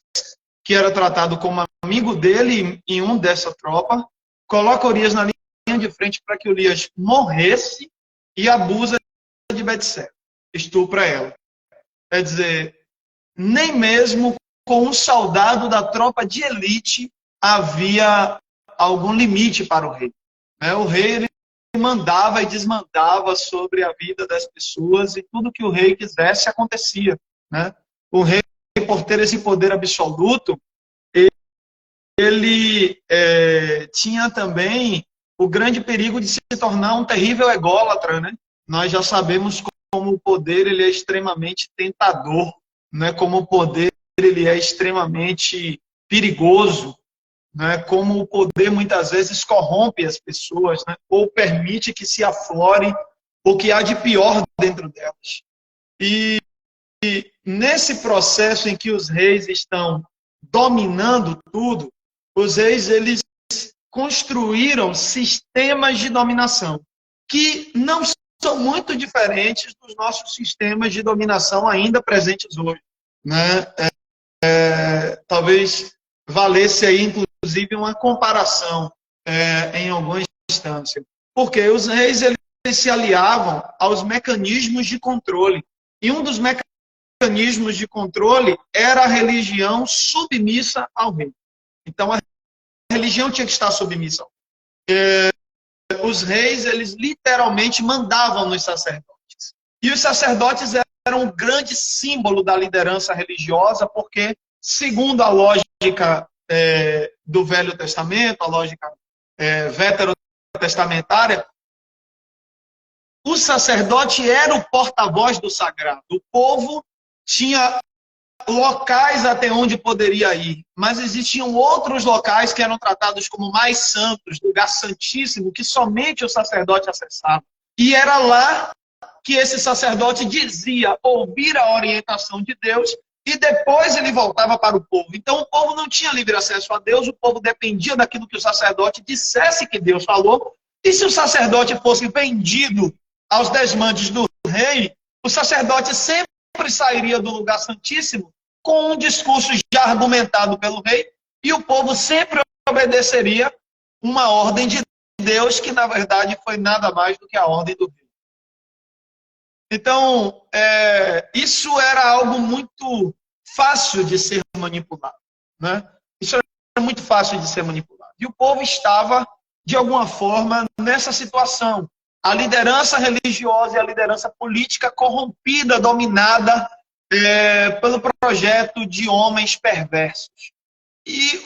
que era tratado como amigo dele em um dessa tropa, coloca Urias na linha de frente para que Urias morresse e abusa de Betseba, estupra ela. Quer dizer, nem mesmo com um soldado da tropa de elite havia algum limite para o rei. O rei, ele mandava e desmandava sobre a vida das pessoas e tudo que o rei quisesse acontecia, né? O rei, por ter esse poder absoluto, ele tinha também o grande perigo de se tornar um terrível ególatra, né? Nós já sabemos como o poder, ele é extremamente tentador, né? Como o poder, ele é extremamente perigoso, né? Como o poder muitas vezes corrompe as pessoas, né? Ou permite que se aflore o que há de pior dentro delas. E nesse processo em que os reis estão dominando tudo, os reis, eles construíram sistemas de dominação que não são muito diferentes dos nossos sistemas de dominação ainda presentes hoje, né? Talvez valesse aí, inclusive, uma comparação em alguma instância. Porque os reis, eles se aliavam aos mecanismos de controle. E um dos mecanismos de controle era a religião submissa ao rei. Então, a religião tinha que estar submissa ao rei. Os reis, eles literalmente mandavam nos sacerdotes. E os sacerdotes eram um grande símbolo da liderança religiosa, porque, segundo a lógica do Velho Testamento, a lógica veterotestamentária, o sacerdote era o porta-voz do sagrado. O povo tinha locais até onde poderia ir, mas existiam outros locais que eram tratados como mais santos, lugar santíssimo, que somente o sacerdote acessava. E era lá que esse sacerdote dizia ouvir a orientação de Deus e depois ele voltava para o povo. Então o povo não tinha livre acesso a Deus, o povo dependia daquilo que o sacerdote dissesse que Deus falou, e se o sacerdote fosse vendido aos desmandes do rei, o sacerdote sempre sairia do lugar santíssimo com um discurso já argumentado pelo rei, e o povo sempre obedeceria uma ordem de Deus, que na verdade foi nada mais do que a ordem do rei. Então, isso era algo muito fácil de ser manipulado, né? Isso era muito fácil de ser manipulado. E o povo estava, de alguma forma, nessa situação. A liderança religiosa e a liderança política corrompida, dominada pelo projeto de homens perversos. E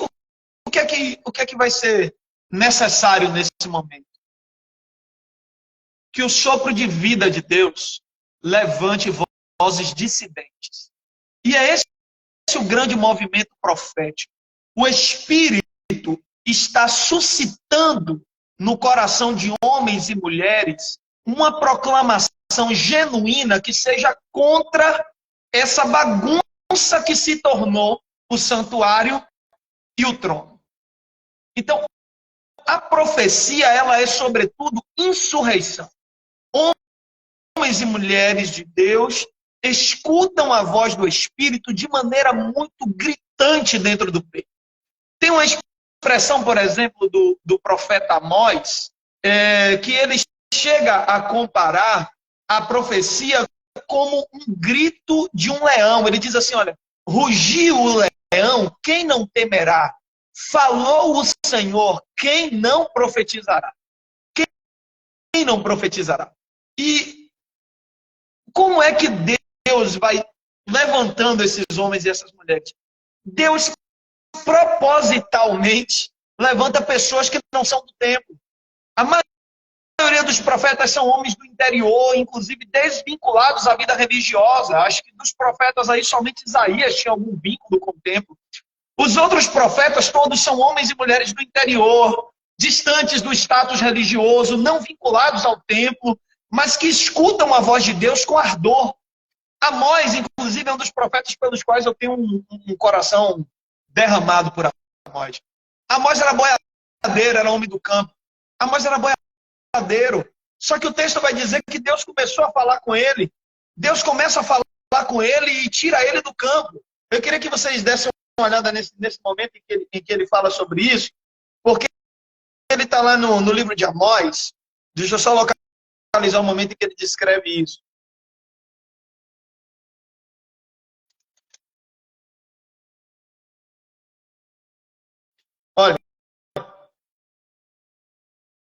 o que é que vai ser necessário nesse momento. Que o sopro de vida de Deus levante vozes dissidentes. E é esse o grande movimento profético. O Espírito está suscitando no coração de homens e mulheres uma proclamação genuína que seja contra essa bagunça que se tornou o santuário e o trono. Então, a profecia, ela é sobretudo insurreição. Homens e mulheres de Deus escutam a voz do Espírito de maneira muito gritante dentro do peito. Tem uma expressão, por exemplo, do profeta Amós, que ele chega a comparar a profecia como um grito de um leão. Ele diz assim, olha, rugiu o leão, quem não temerá? Falou o Senhor, quem não profetizará? Quem não profetizará? E como é que Deus vai levantando esses homens e essas mulheres? Deus propositalmente levanta pessoas que não são do templo. A maioria dos profetas são homens do interior, inclusive desvinculados à vida religiosa. Acho que dos profetas aí somente Isaías tinha algum vínculo com o templo. Os outros profetas todos são homens e mulheres do interior, distantes do status religioso, não vinculados ao templo, mas que escutam a voz de Deus com ardor. Amós, inclusive, é um dos profetas pelos quais eu tenho um coração derramado por Amós. Amós era boiadeiro, era homem do campo. Amós era boiadeiro. Só que o texto vai dizer que Deus começou a falar com ele. Deus começa a falar com ele e tira ele do campo. Eu queria que vocês dessem uma olhada nesse momento em que ele fala sobre isso, porque ele está lá no livro de Amós. Deixa eu só localizar o momento em que ele descreve isso. Olha,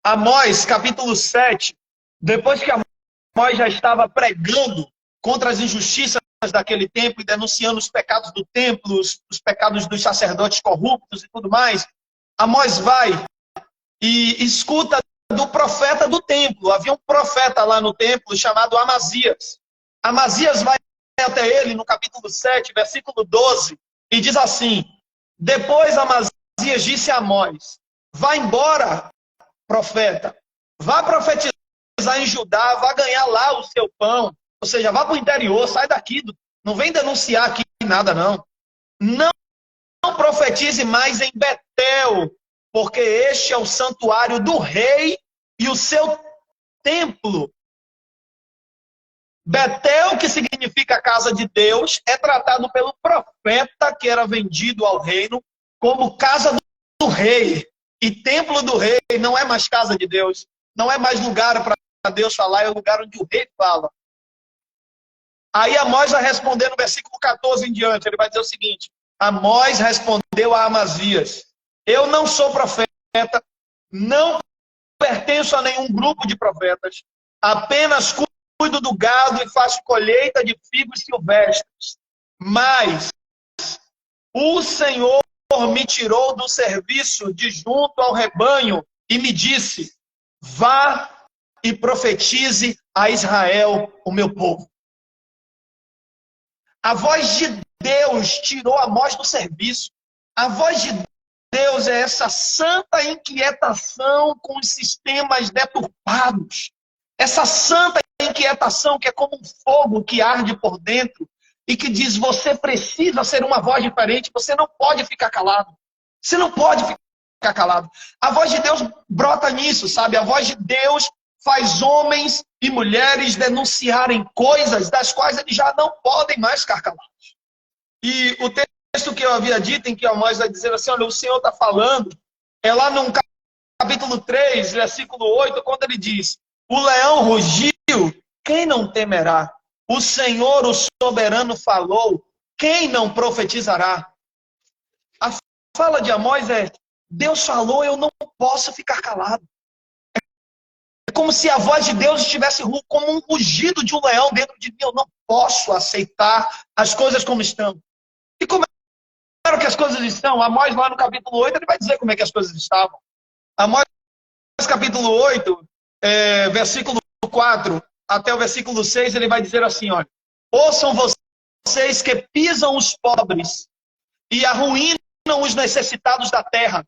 Amós, capítulo 7, depois que Amós já estava pregando contra as injustiças daquele tempo e denunciando os pecados do templo, os pecados dos sacerdotes corruptos e tudo mais, Amós vai e escuta do profeta do templo. Havia um profeta lá no templo chamado Amazias. Amazias vai até ele no capítulo 7, versículo 12, e diz assim: depois Amazias disse a Amós: vá embora, profeta, vá profetizar em Judá, vá ganhar lá o seu pão, ou seja, vá para o interior, sai daqui, não vem denunciar aqui nada não. Não profetize mais em Betel, porque este é o santuário do rei e o seu templo. Betel, que significa casa de Deus, é tratado pelo profeta que era vendido ao reino como casa do rei. E templo do rei não é mais casa de Deus, não é mais lugar para Deus falar, é o lugar onde o rei fala. Aí Amós vai responder no versículo 14 em diante, ele vai dizer o seguinte: Amós respondeu a Amazias: eu não sou profeta, não pertenço a nenhum grupo de profetas, apenas cuido do gado e faço colheita de figos silvestres. Mas o Senhor me tirou do serviço de junto ao rebanho e me disse: vá e profetize a Israel, o meu povo. A voz de Deus tirou Amós do serviço. A voz de Deus é essa santa inquietação com os sistemas deturpados. Essa santa inquietação que é como um fogo que arde por dentro e que diz: você precisa ser uma voz diferente, você não pode ficar calado. Você não pode ficar calado. A voz de Deus brota nisso, sabe? A voz de Deus faz homens e mulheres denunciarem coisas das quais eles já não podem mais ficar calados. E o texto que eu havia dito, em que Amós vai dizer assim: olha, o Senhor está falando, é lá no capítulo 3, versículo 8, quando ele diz: o leão rugiu, quem não temerá? O Senhor, o soberano, falou, quem não profetizará? A fala de Amós é: Deus falou, eu não posso ficar calado. É como se a voz de Deus estivesse como um rugido de um leão dentro de mim. Eu não posso aceitar as coisas como estão. E como é que as coisas estão? Amós, lá no capítulo 8, ele vai dizer como é que as coisas estavam. Amós capítulo 8, versículo 4 até o versículo 6, ele vai dizer assim, olha: ouçam vocês que pisam os pobres e arruinam os necessitados da terra,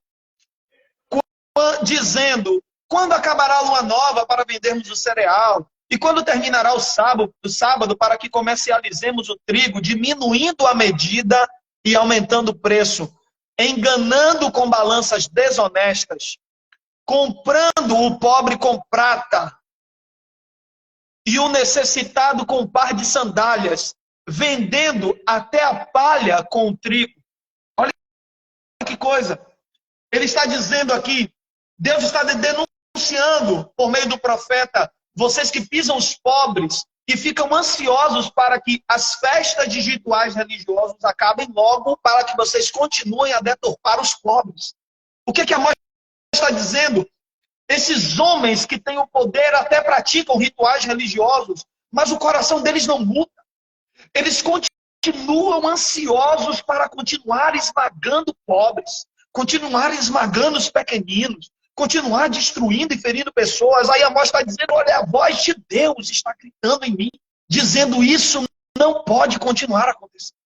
dizendo: quando acabará a lua nova para vendermos o cereal? E quando terminará o sábado para que comercializemos o trigo, diminuindo a medida e aumentando o preço, enganando com balanças desonestas, comprando o pobre com prata e o necessitado com um par de sandálias, vendendo até a palha com o trigo. Olha que coisa. Ele está dizendo aqui, Deus está denunciando por meio do profeta, vocês que pisam os pobres e ficam ansiosos para que as festas de rituais religiosos acabem logo, para que vocês continuem a deturpar os pobres. O que a Amós está dizendo? Esses homens que têm o poder até praticam rituais religiosos, mas o coração deles não muda. Eles continuam ansiosos para continuar esmagando pobres, continuar esmagando os pequeninos, continuar destruindo e ferindo pessoas. Aí Amós está dizendo, olha, a voz de Deus está gritando em mim, dizendo: isso não pode continuar acontecendo.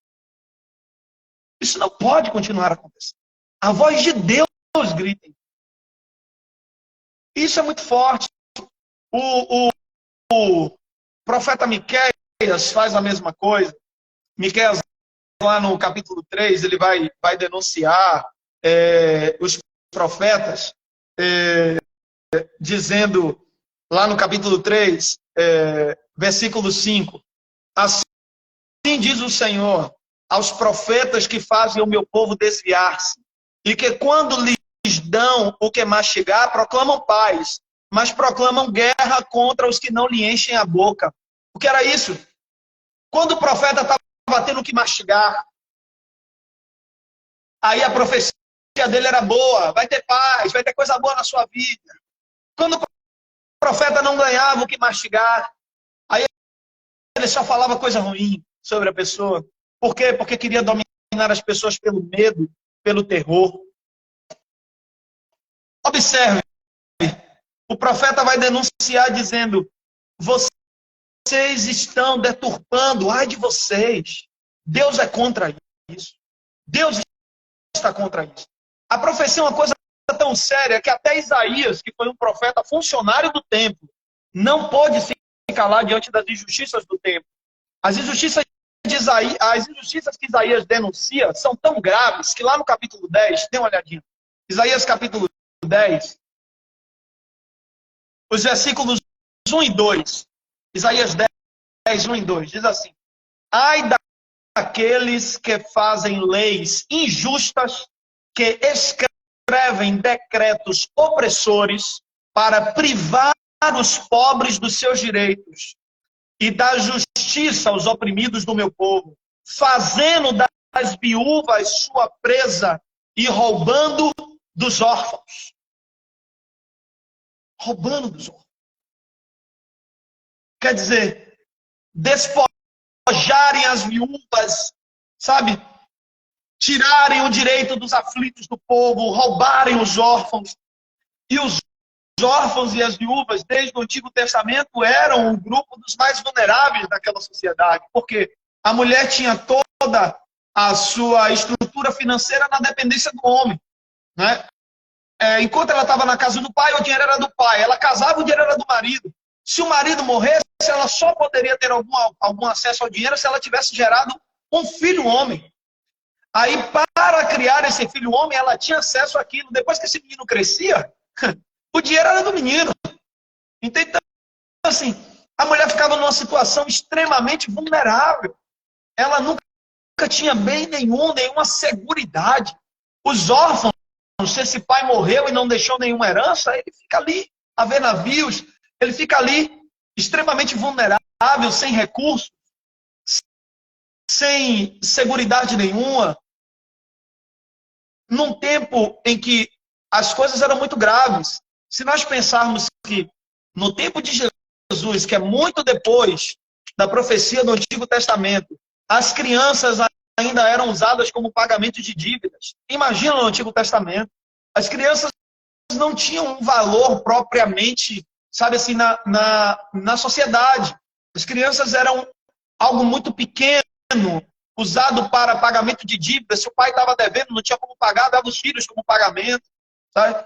Isso não pode continuar acontecendo. A voz de Deus grita em mim. Isso é muito forte. O profeta Miqueias faz a mesma coisa. Miqueias, lá no capítulo 3, ele vai denunciar os profetas, dizendo, lá no capítulo 3, versículo 5, assim diz o Senhor aos profetas que fazem o meu povo desviar-se, e que quando lhes dão o que mastigar, proclamam paz, mas proclamam guerra contra os que não lhe enchem a boca. O que era isso? Quando o profeta estava tendo que mastigar, aí a profecia dele era boa, vai ter paz, vai ter coisa boa na sua vida. Quando o profeta não ganhava o que mastigar, aí ele só falava coisa ruim sobre a pessoa. Por quê? Porque queria dominar as pessoas pelo medo, pelo terror. Observe, o profeta vai denunciar dizendo: vocês estão deturpando, ai de vocês. Deus é contra isso. Deus está contra isso. A profecia é uma coisa tão séria que até Isaías, que foi um profeta funcionário do templo, não pôde se calar diante das injustiças do templo. As injustiças que Isaías denuncia são tão graves que lá no capítulo 10, dê uma olhadinha. Isaías capítulo 10, os versículos 1 e 2. Isaías 10, 1 e 2, diz assim: ai daqueles que fazem leis injustas, que escrevem decretos opressores para privar os pobres dos seus direitos e dar justiça aos oprimidos do meu povo, fazendo das viúvas sua presa e roubando dos órfãos. Roubando dos órfãos. Quer dizer, despojarem as viúvas, sabe? Tirarem o direito dos aflitos do povo, roubarem os órfãos. E os órfãos e as viúvas, desde o Antigo Testamento, eram o grupo dos mais vulneráveis daquela sociedade. Porque a mulher tinha toda a sua estrutura financeira na dependência do homem, né? Enquanto ela estava na casa do pai, o dinheiro era do pai. Ela casava, o dinheiro era do marido. Se o marido morresse, ela só poderia ter algum acesso ao dinheiro se ela tivesse gerado um filho homem. Aí, para criar esse filho homem, ela tinha acesso àquilo. Depois que esse menino crescia, o dinheiro era do menino. Então, assim, a mulher ficava numa situação extremamente vulnerável. Ela nunca tinha bem nenhum, nenhuma seguridade. Os órfãos, se esse pai morreu e não deixou nenhuma herança, ele fica ali a ver navios, ele fica ali extremamente vulnerável, sem recursos, sem seguridade nenhuma. Num tempo em que as coisas eram muito graves. Se nós pensarmos que no tempo de Jesus, que é muito depois da profecia do Antigo Testamento, as crianças ainda eram usadas como pagamento de dívidas. Imagina no Antigo Testamento, as crianças não tinham um valor propriamente, sabe assim, na sociedade. As crianças eram algo muito pequeno, usado para pagamento de dívidas. Se o pai estava devendo, não tinha como pagar, dava os filhos como pagamento. Sabe?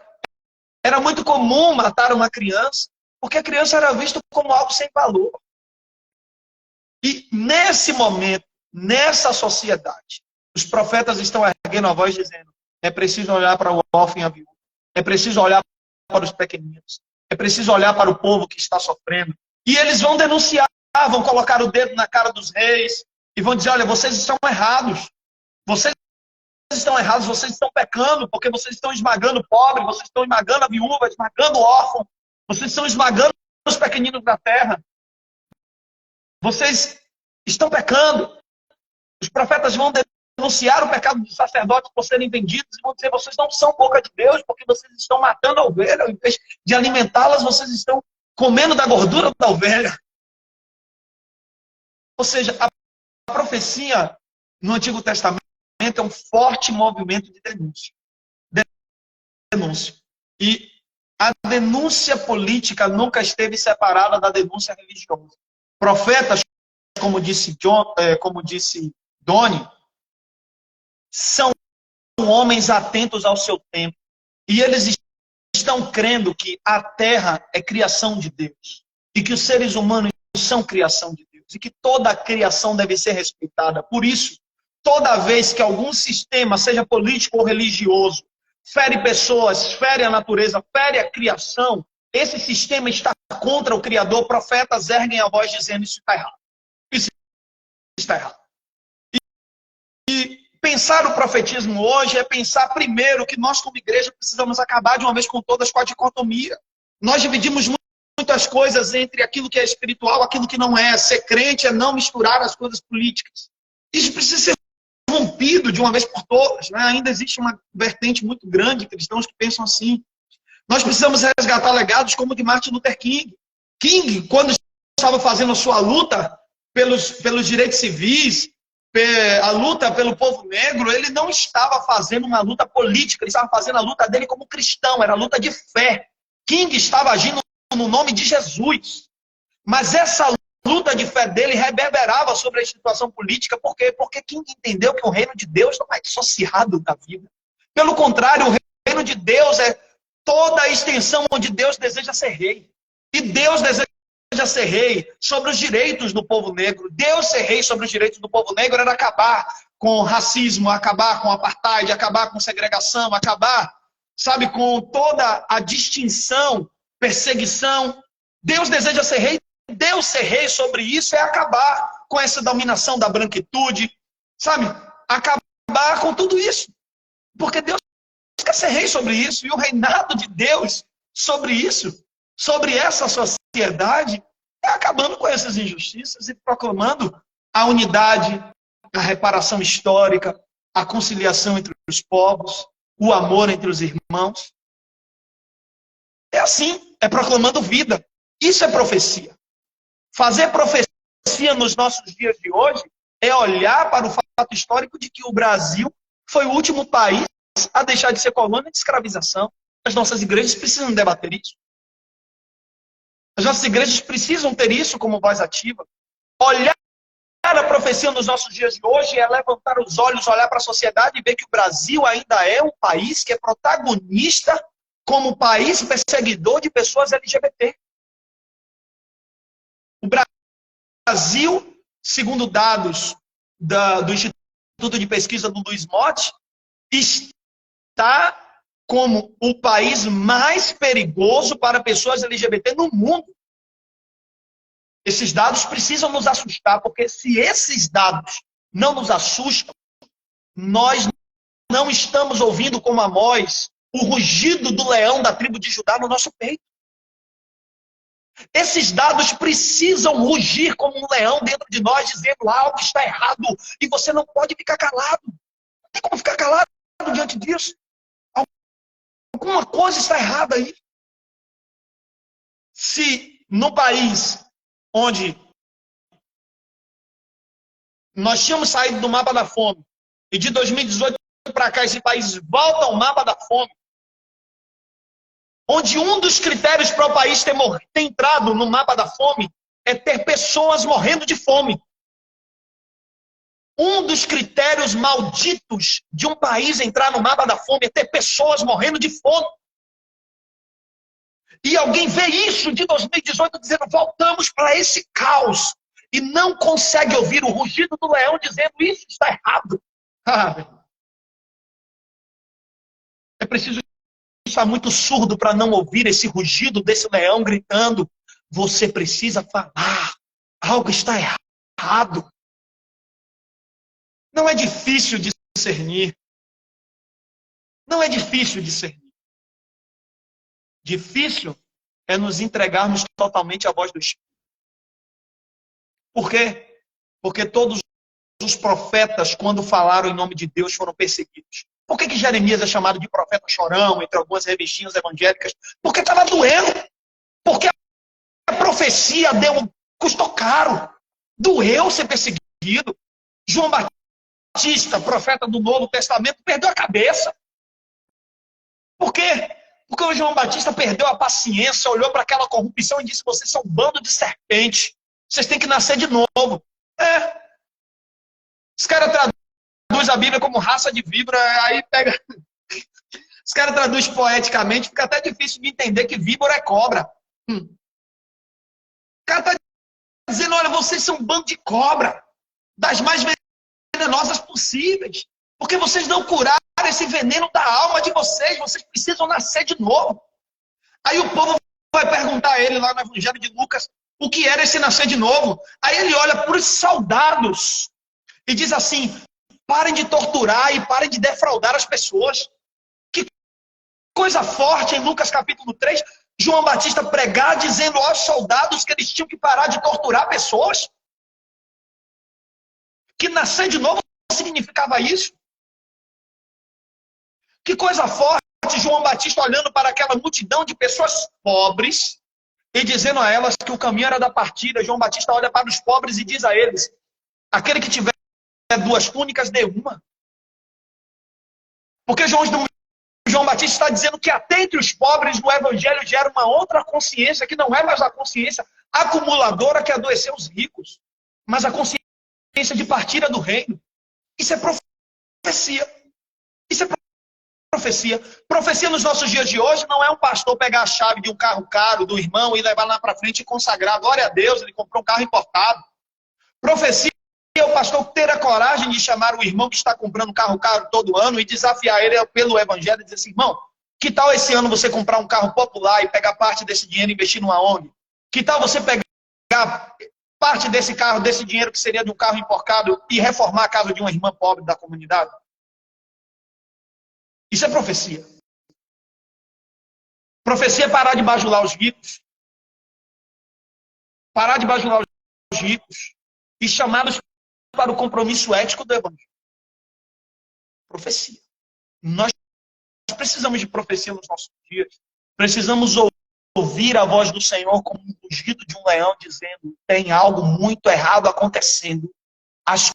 Era muito comum matar uma criança, porque a criança era vista como algo sem valor. E nesse momento, nessa sociedade, os profetas estão erguendo a voz dizendo: é preciso olhar para o órfão e a viúva, é preciso olhar para os pequeninos, é preciso olhar para o povo que está sofrendo. E eles vão denunciar, vão colocar o dedo na cara dos reis e vão dizer: olha, vocês estão errados, vocês estão pecando, porque vocês estão esmagando o pobre, vocês estão esmagando a viúva, esmagando o órfão, vocês estão esmagando os pequeninos da terra. Vocês estão pecando. Os profetas vão denunciar o pecado dos sacerdotes por serem vendidos e vão dizer: vocês não são boca de Deus, porque vocês estão matando a ovelha, ao invés de alimentá-las, vocês estão comendo da gordura da ovelha. Ou seja, a profecia no Antigo Testamento é um forte movimento de denúncia. E a denúncia política nunca esteve separada da denúncia religiosa. Profetas, como disse Doni, são homens atentos ao seu tempo. E eles estão crendo que a terra é criação de Deus. E que os seres humanos são criação de Deus. E que toda a criação deve ser respeitada. Por isso, toda vez que algum sistema, seja político ou religioso, fere pessoas, fere a natureza, fere a criação, esse sistema está contra o Criador. Profetas erguem a voz dizendo: isso está errado. Isso está errado. E pensar o profetismo hoje é pensar primeiro que nós como igreja precisamos acabar de uma vez com todas com a dicotomia. Nós dividimos muitas coisas entre aquilo que é espiritual e aquilo que não é. Ser crente é não misturar as coisas políticas. Isso precisa ser rompido de uma vez por todas. Né? Ainda existe uma vertente muito grande de cristãos que pensam assim. Nós precisamos resgatar legados como o de Martin Luther King. King, quando estava fazendo a sua luta pelos direitos civis, a luta pelo povo negro, ele não estava fazendo uma luta política, ele estava fazendo a luta dele como cristão, era a luta de fé. King estava agindo no nome de Jesus. Mas essa luta de fé dele reverberava sobre a situação política. Por quê? Porque King entendeu que o reino de Deus não é dissociado da vida. Pelo contrário, o reino de Deus é toda a extensão onde Deus deseja ser rei. E Deus deseja ser rei sobre os direitos do povo negro. Deus ser rei sobre os direitos do povo negro era acabar com o racismo, acabar com o apartheid, acabar com segregação, acabar, sabe, com toda a distinção, perseguição. Deus deseja ser rei. Deus ser rei sobre isso é acabar com essa dominação da branquitude, sabe? Acabar com tudo isso. Porque Deus quer ser rei sobre isso. E o reinado de Deus sobre isso, sobre essa sociedade, é acabando com essas injustiças e proclamando a unidade, a reparação histórica, a conciliação entre os povos, o amor entre os irmãos. É assim, é proclamando vida. Isso é profecia. Fazer profecia nos nossos dias de hoje é olhar para o fato histórico de que o Brasil foi o último país a deixar de ser colônia de escravização. As nossas igrejas precisam debater isso. As nossas igrejas precisam ter isso como voz ativa. Olhar a profecia nos nossos dias de hoje é levantar os olhos, olhar para a sociedade e ver que o Brasil ainda é um país que é protagonista como país perseguidor de pessoas LGBT. O Brasil, segundo dados do Instituto de Pesquisa do Luiz Motti, está como o país mais perigoso para pessoas LGBT no mundo. Esses dados precisam nos assustar, porque se esses dados não nos assustam, nós não estamos ouvindo como Amós o rugido do leão da tribo de Judá no nosso peito. Esses dados precisam rugir como um leão dentro de nós, dizendo algo está errado, e você não pode ficar calado. Não tem como ficar calado diante disso. Alguma coisa está errada aí. Se no país onde nós tínhamos saído do mapa da fome, e de 2018 para cá esse país volta ao mapa da fome, onde um dos critérios para o país ter entrado no mapa da fome é ter pessoas morrendo de fome. Um dos critérios malditos de um país entrar no mapa da fome é ter pessoas morrendo de fome. E alguém vê isso de 2018 dizendo, voltamos para esse caos. E não consegue ouvir o rugido do leão dizendo, isso está errado. É preciso estar muito surdo para não ouvir esse rugido desse leão gritando, você precisa falar, algo está errado. Não é difícil discernir. Não é difícil discernir. Difícil é nos entregarmos totalmente à voz do Espírito. Por quê? Porque todos os profetas, quando falaram em nome de Deus, foram perseguidos. Por que Jeremias é chamado de profeta chorão, entre algumas revistinhas evangélicas? Porque estava doendo. Porque a profecia custou caro. Doeu ser perseguido. João Batista, profeta do Novo Testamento, perdeu a cabeça. Por quê? Porque o João Batista perdeu a paciência, olhou para aquela corrupção e disse, vocês são um bando de serpente. Vocês têm que nascer de novo. Os caras traduzem a Bíblia como raça de víbora, aí pega... Os caras traduzem poeticamente, fica até difícil de entender que víbora é cobra. O cara está dizendo, olha, vocês são um bando de cobra, das mais venenosas possíveis, porque vocês não curaram esse veneno da alma de vocês precisam nascer de novo. Aí o povo vai perguntar a ele lá no Evangelho de Lucas, o que era esse nascer de novo? Aí ele olha para os soldados e diz assim, parem de torturar e parem de defraudar as pessoas. Que coisa forte em Lucas capítulo 3, João Batista pregar dizendo aos soldados que eles tinham que parar de torturar pessoas. Que nascer de novo significava isso. Que coisa forte, João Batista olhando para aquela multidão de pessoas pobres e dizendo a elas que o caminho era da partida. João Batista olha para os pobres e diz a eles, aquele que tiver 2 túnicas, dê uma. Porque João Batista está dizendo que até entre os pobres no Evangelho gera uma outra consciência, que não é mais a consciência acumuladora que adoeceu os ricos, mas a consciência de partida do reino. Isso é profecia. Isso é profecia. Profecia nos nossos dias de hoje não é um pastor pegar a chave de um carro caro do irmão e levar lá para frente e consagrar. Glória a Deus, ele comprou um carro importado. Profecia é o pastor ter a coragem de chamar o irmão que está comprando um carro caro todo ano e desafiar ele pelo evangelho e dizer assim, irmão, que tal esse ano você comprar um carro popular e pegar parte desse dinheiro e investir numa ONG? Que tal você pegar parte desse carro, desse dinheiro que seria de um carro importado e reformar a casa de uma irmã pobre da comunidade? Isso é profecia. Profecia é parar de bajular os ricos. Parar de bajular os ricos e chamá-los para o compromisso ético do evangelho. Profecia. Nós precisamos de profecia nos nossos dias. Precisamos ouvir a voz do Senhor como um rugido de um leão dizendo, tem algo muito errado acontecendo. As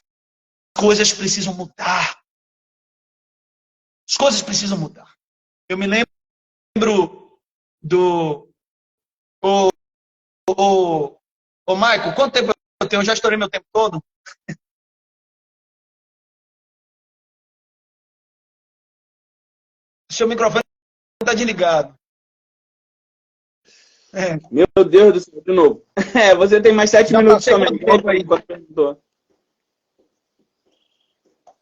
coisas precisam mudar. As coisas precisam mudar. Eu me lembro do... Ô, Michael, quanto tempo eu tenho? Eu já estourei meu tempo todo? Seu microfone está desligado. Meu Deus do céu, de novo. Você tem mais 7 minutos também.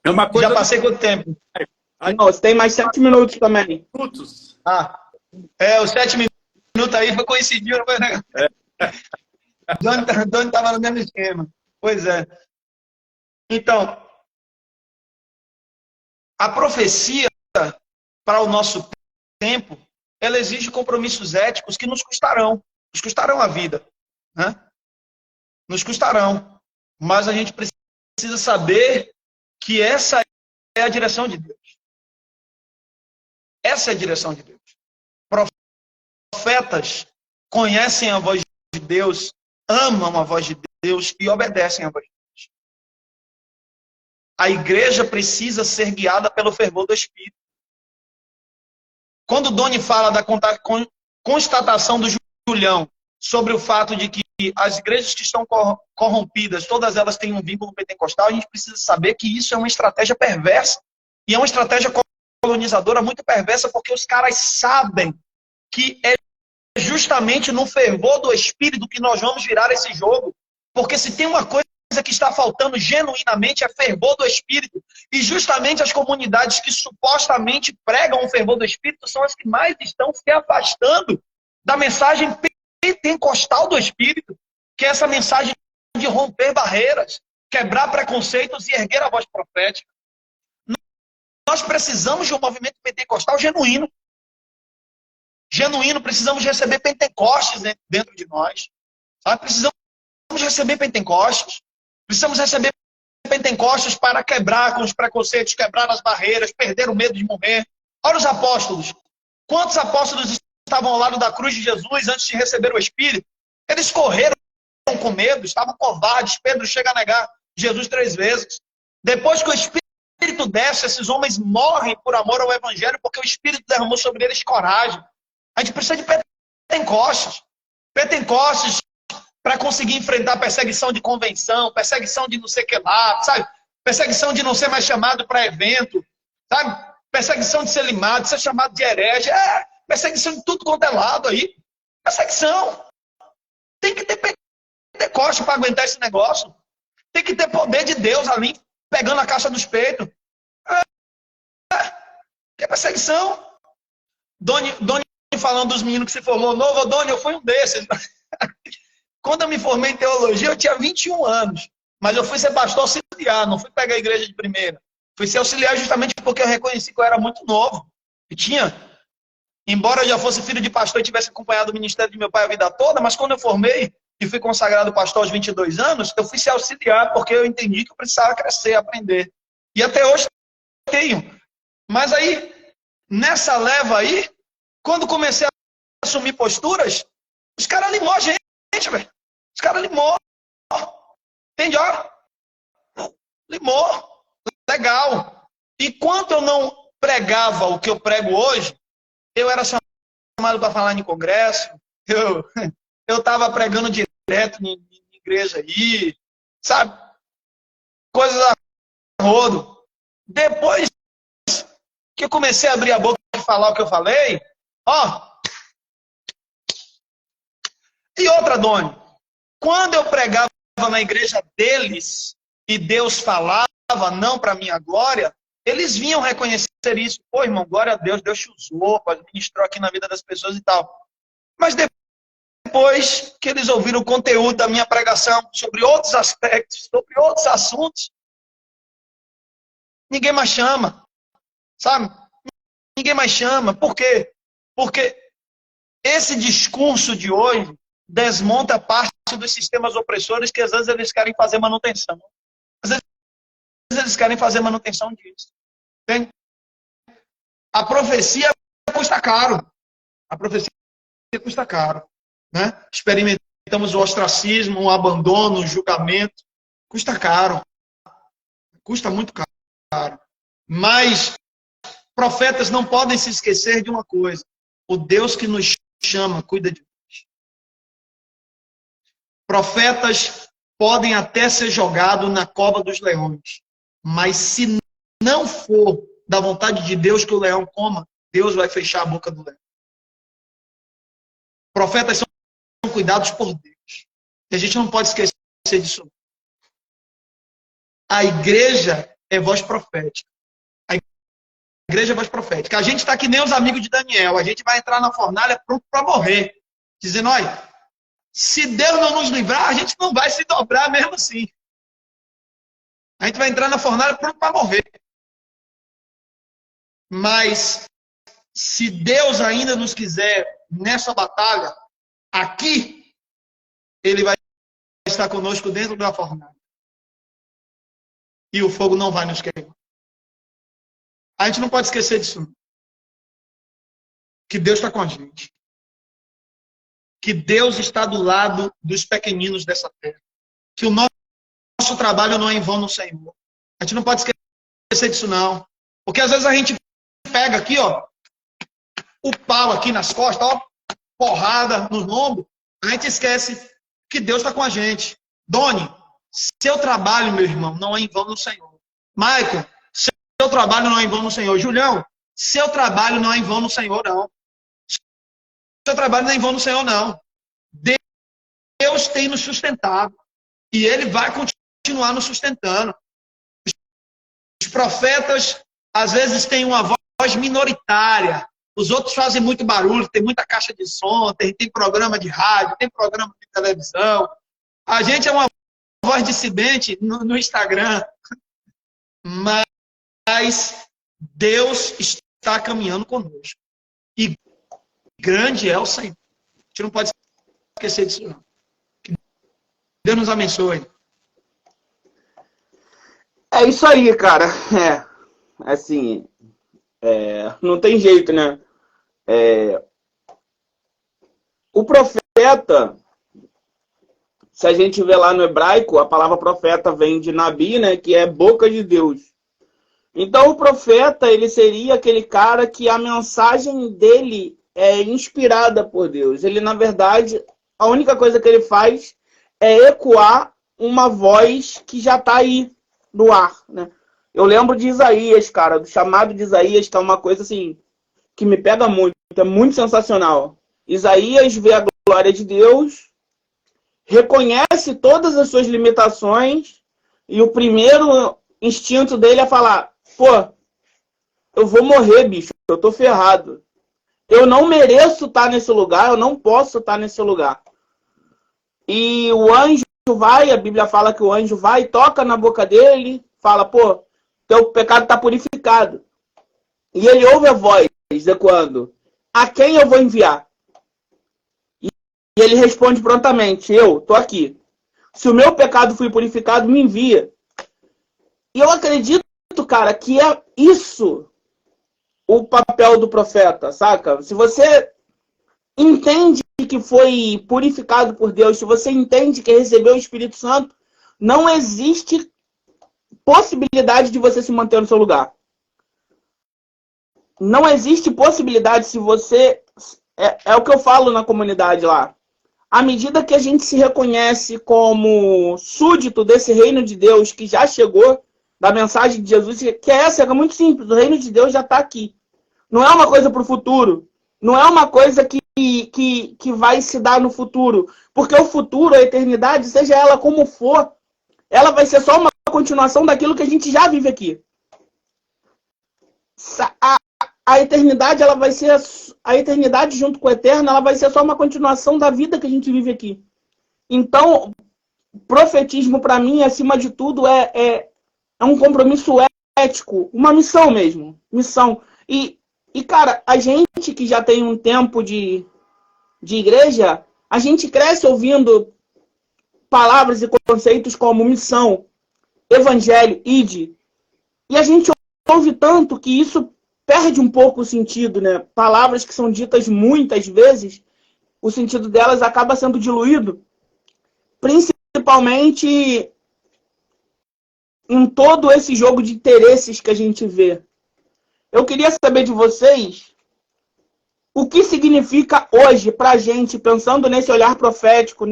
É uma coisa... Já passei quanto tempo? Não, você tem mais 7 minutos também. Minutos. Os 7 minutos aí foi coincidiu, não foi, né? Doni estava no mesmo esquema. Pois é. Então, a profecia para o nosso tempo, ela exige compromissos éticos que nos custarão a vida, né? Nos custarão. Mas a gente precisa saber que essa é a direção de Deus. Essa é a direção de Deus. Profetas conhecem a voz de Deus, amam a voz de Deus e obedecem a voz de Deus. A igreja precisa ser guiada pelo fervor do Espírito. Quando o Doni fala constatação do Julião sobre o fato de que as igrejas que estão corrompidas, todas elas têm um vínculo pentecostal, a gente precisa saber que isso é uma estratégia perversa. E é uma estratégia colonizadora muito perversa, porque os caras sabem que é justamente no fervor do Espírito que nós vamos virar esse jogo. Porque se tem uma coisa que está faltando genuinamente é fervor do Espírito. E justamente as comunidades que supostamente pregam o fervor do Espírito são as que mais estão se afastando da mensagem pentecostal do Espírito, que é essa mensagem de romper barreiras, quebrar preconceitos e erguer a voz profética. Nós precisamos de um movimento pentecostal genuíno. Genuíno, precisamos receber Pentecostes dentro de nós. Sabe? Precisamos receber Pentecostes. Precisamos receber Pentecostes para quebrar com os preconceitos, quebrar as barreiras, perder o medo de morrer. Olha os apóstolos. Quantos apóstolos estavam ao lado da cruz de Jesus antes de receber o Espírito? Eles correram com medo, estavam covardes. Pedro chega a negar Jesus 3 vezes. Depois que o Espírito desce, esses homens morrem por amor ao Evangelho, porque o Espírito derramou sobre eles coragem. A gente precisa de Pentecostes. Pentecostes para conseguir enfrentar perseguição de convenção, perseguição de não sei o que lá, sabe? Perseguição de não ser mais chamado para evento, sabe? Perseguição de ser limado, de ser chamado de herege. Perseguição de tudo quanto é lado aí. Perseguição. Tem que ter Pentecostes para aguentar esse negócio. Tem que ter poder de Deus ali, pegando a caixa dos peitos. Que é perseguição. Doni falando dos meninos que se formou novo, Doni, eu fui um desses. Quando eu me formei em teologia, eu tinha 21 anos. Mas eu fui ser pastor auxiliar, não fui pegar a igreja de primeira. Fui ser auxiliar justamente porque eu reconheci que eu era muito novo. E embora eu já fosse filho de pastor e tivesse acompanhado o ministério de meu pai a vida toda, mas quando eu formei e fui consagrado pastor aos 22 anos, eu fui ser auxiliar porque eu entendi que eu precisava crescer, aprender. E até hoje eu tenho. Mas aí, nessa leva aí, quando comecei a assumir posturas, os caras limou a gente, velho. Os caras limou. Entende? Limou. Legal. E quando eu não pregava o que eu prego hoje, eu era chamado para falar em congresso, eu estava pregando direto em igreja aí, sabe? Coisas a rodo. Depois que eu comecei a abrir a boca e falar o que eu falei, E outra, Doni, quando eu pregava na igreja deles e Deus falava, não para minha glória, eles vinham reconhecer isso. Pô, irmão, glória a Deus, Deus te usou, ministrou aqui na vida das pessoas e tal. Mas depois que eles ouviram o conteúdo da minha pregação sobre outros aspectos, sobre outros assuntos, ninguém mais chama, sabe? Ninguém mais chama. Por quê? Porque esse discurso de hoje desmonta parte dos sistemas opressores que às vezes eles querem fazer manutenção. Às vezes eles querem fazer manutenção disso. Entende? A profecia custa caro. A profecia custa caro. Né? Experimentamos o ostracismo, o abandono, o julgamento. Custa caro. Custa muito caro. Mas profetas não podem se esquecer de uma coisa. O Deus que nos chama cuida de nós. Profetas podem até ser jogados na cova dos leões. Mas se não for da vontade de Deus que o leão coma, Deus vai fechar a boca do leão. Profetas são cuidados por Deus. E a gente não pode esquecer disso. A igreja é voz profética. A igreja é voz profética. A gente está que nem os amigos de Daniel. A gente vai entrar na fornalha pronto para morrer. Dizendo, olha, se Deus não nos livrar, a gente não vai se dobrar mesmo assim. A gente vai entrar na fornalha pronto para morrer. Mas, se Deus ainda nos quiser nessa batalha, aqui, Ele vai estar conosco dentro da fornalha. E o fogo não vai nos queimar. A gente não pode esquecer disso. Que Deus está com a gente. Que Deus está do lado dos pequeninos dessa terra. Que o nosso trabalho não é em vão no Senhor. A gente não pode esquecer disso, não. Porque às vezes a gente pega aqui, o pau aqui nas costas, porrada no lombo, a gente esquece que Deus está com a gente. Doni, seu trabalho, meu irmão, não é em vão no Senhor. Michael, seu trabalho não é em vão no Senhor. Julião, seu trabalho não é em vão no Senhor, não. Seu trabalho não é em vão no Senhor, não. Deus tem nos sustentado. E Ele vai continuar nos sustentando. Os profetas, às vezes, têm uma voz minoritária. Os outros fazem muito barulho, tem muita caixa de som, tem programa de rádio, tem programa de televisão. A gente é uma voz dissidente no Instagram. Mas Deus está caminhando conosco. E grande é o Senhor. A gente não pode esquecer disso, não. Que Deus nos abençoe. É isso aí, cara. Assim, não tem jeito, né? O profeta, se a gente vê lá no hebraico, a palavra profeta vem de Nabi, né? Que é boca de Deus. Então, o profeta, ele seria aquele cara que a mensagem dele é inspirada por Deus. Ele, na verdade, a única coisa que ele faz é ecoar uma voz que já está aí no ar, né? Eu lembro de Isaías, cara, do chamado de Isaías, que é uma coisa assim que me pega muito, é muito sensacional. Isaías vê a glória de Deus, reconhece todas as suas limitações e o primeiro instinto dele é falar: pô, eu vou morrer, bicho, eu tô ferrado. Eu não mereço estar nesse lugar, eu não posso estar nesse lugar. E o anjo vai, a Bíblia fala que o anjo vai, toca na boca dele, fala: pô, teu pecado está purificado. E ele ouve a voz ecoando: a quem eu vou enviar? E ele responde prontamente: eu tô aqui. Se o meu pecado foi purificado, me envia. E eu acredito, cara, que é isso o papel do profeta, saca? Se você entende que foi purificado por Deus, se você entende que recebeu o Espírito Santo, não existe possibilidade de você se manter no seu lugar. Não existe possibilidade se você... É o que eu falo na comunidade lá. À medida que a gente se reconhece como súdito desse reino de Deus que já chegou, da mensagem de Jesus, que é muito simples, o reino de Deus já está aqui. Não é uma coisa para o futuro. Não é uma coisa que vai se dar no futuro. Porque o futuro, a eternidade, seja ela como for, ela vai ser só uma continuação daquilo que a gente já vive aqui. A eternidade, ela vai ser... A eternidade junto com o eterno, ela vai ser só uma continuação da vida que a gente vive aqui. Então, profetismo, para mim, acima de tudo, é um compromisso ético, uma missão mesmo. Missão. E, cara, a gente que já tem um tempo de igreja, a gente cresce ouvindo palavras e conceitos como missão, evangelho, ide. E a gente ouve tanto que isso perde um pouco o sentido, né? Palavras que são ditas muitas vezes, o sentido delas acaba sendo diluído, principalmente em todo esse jogo de interesses que a gente vê. Eu queria saber de vocês o que significa hoje pra gente, pensando nesse olhar profético,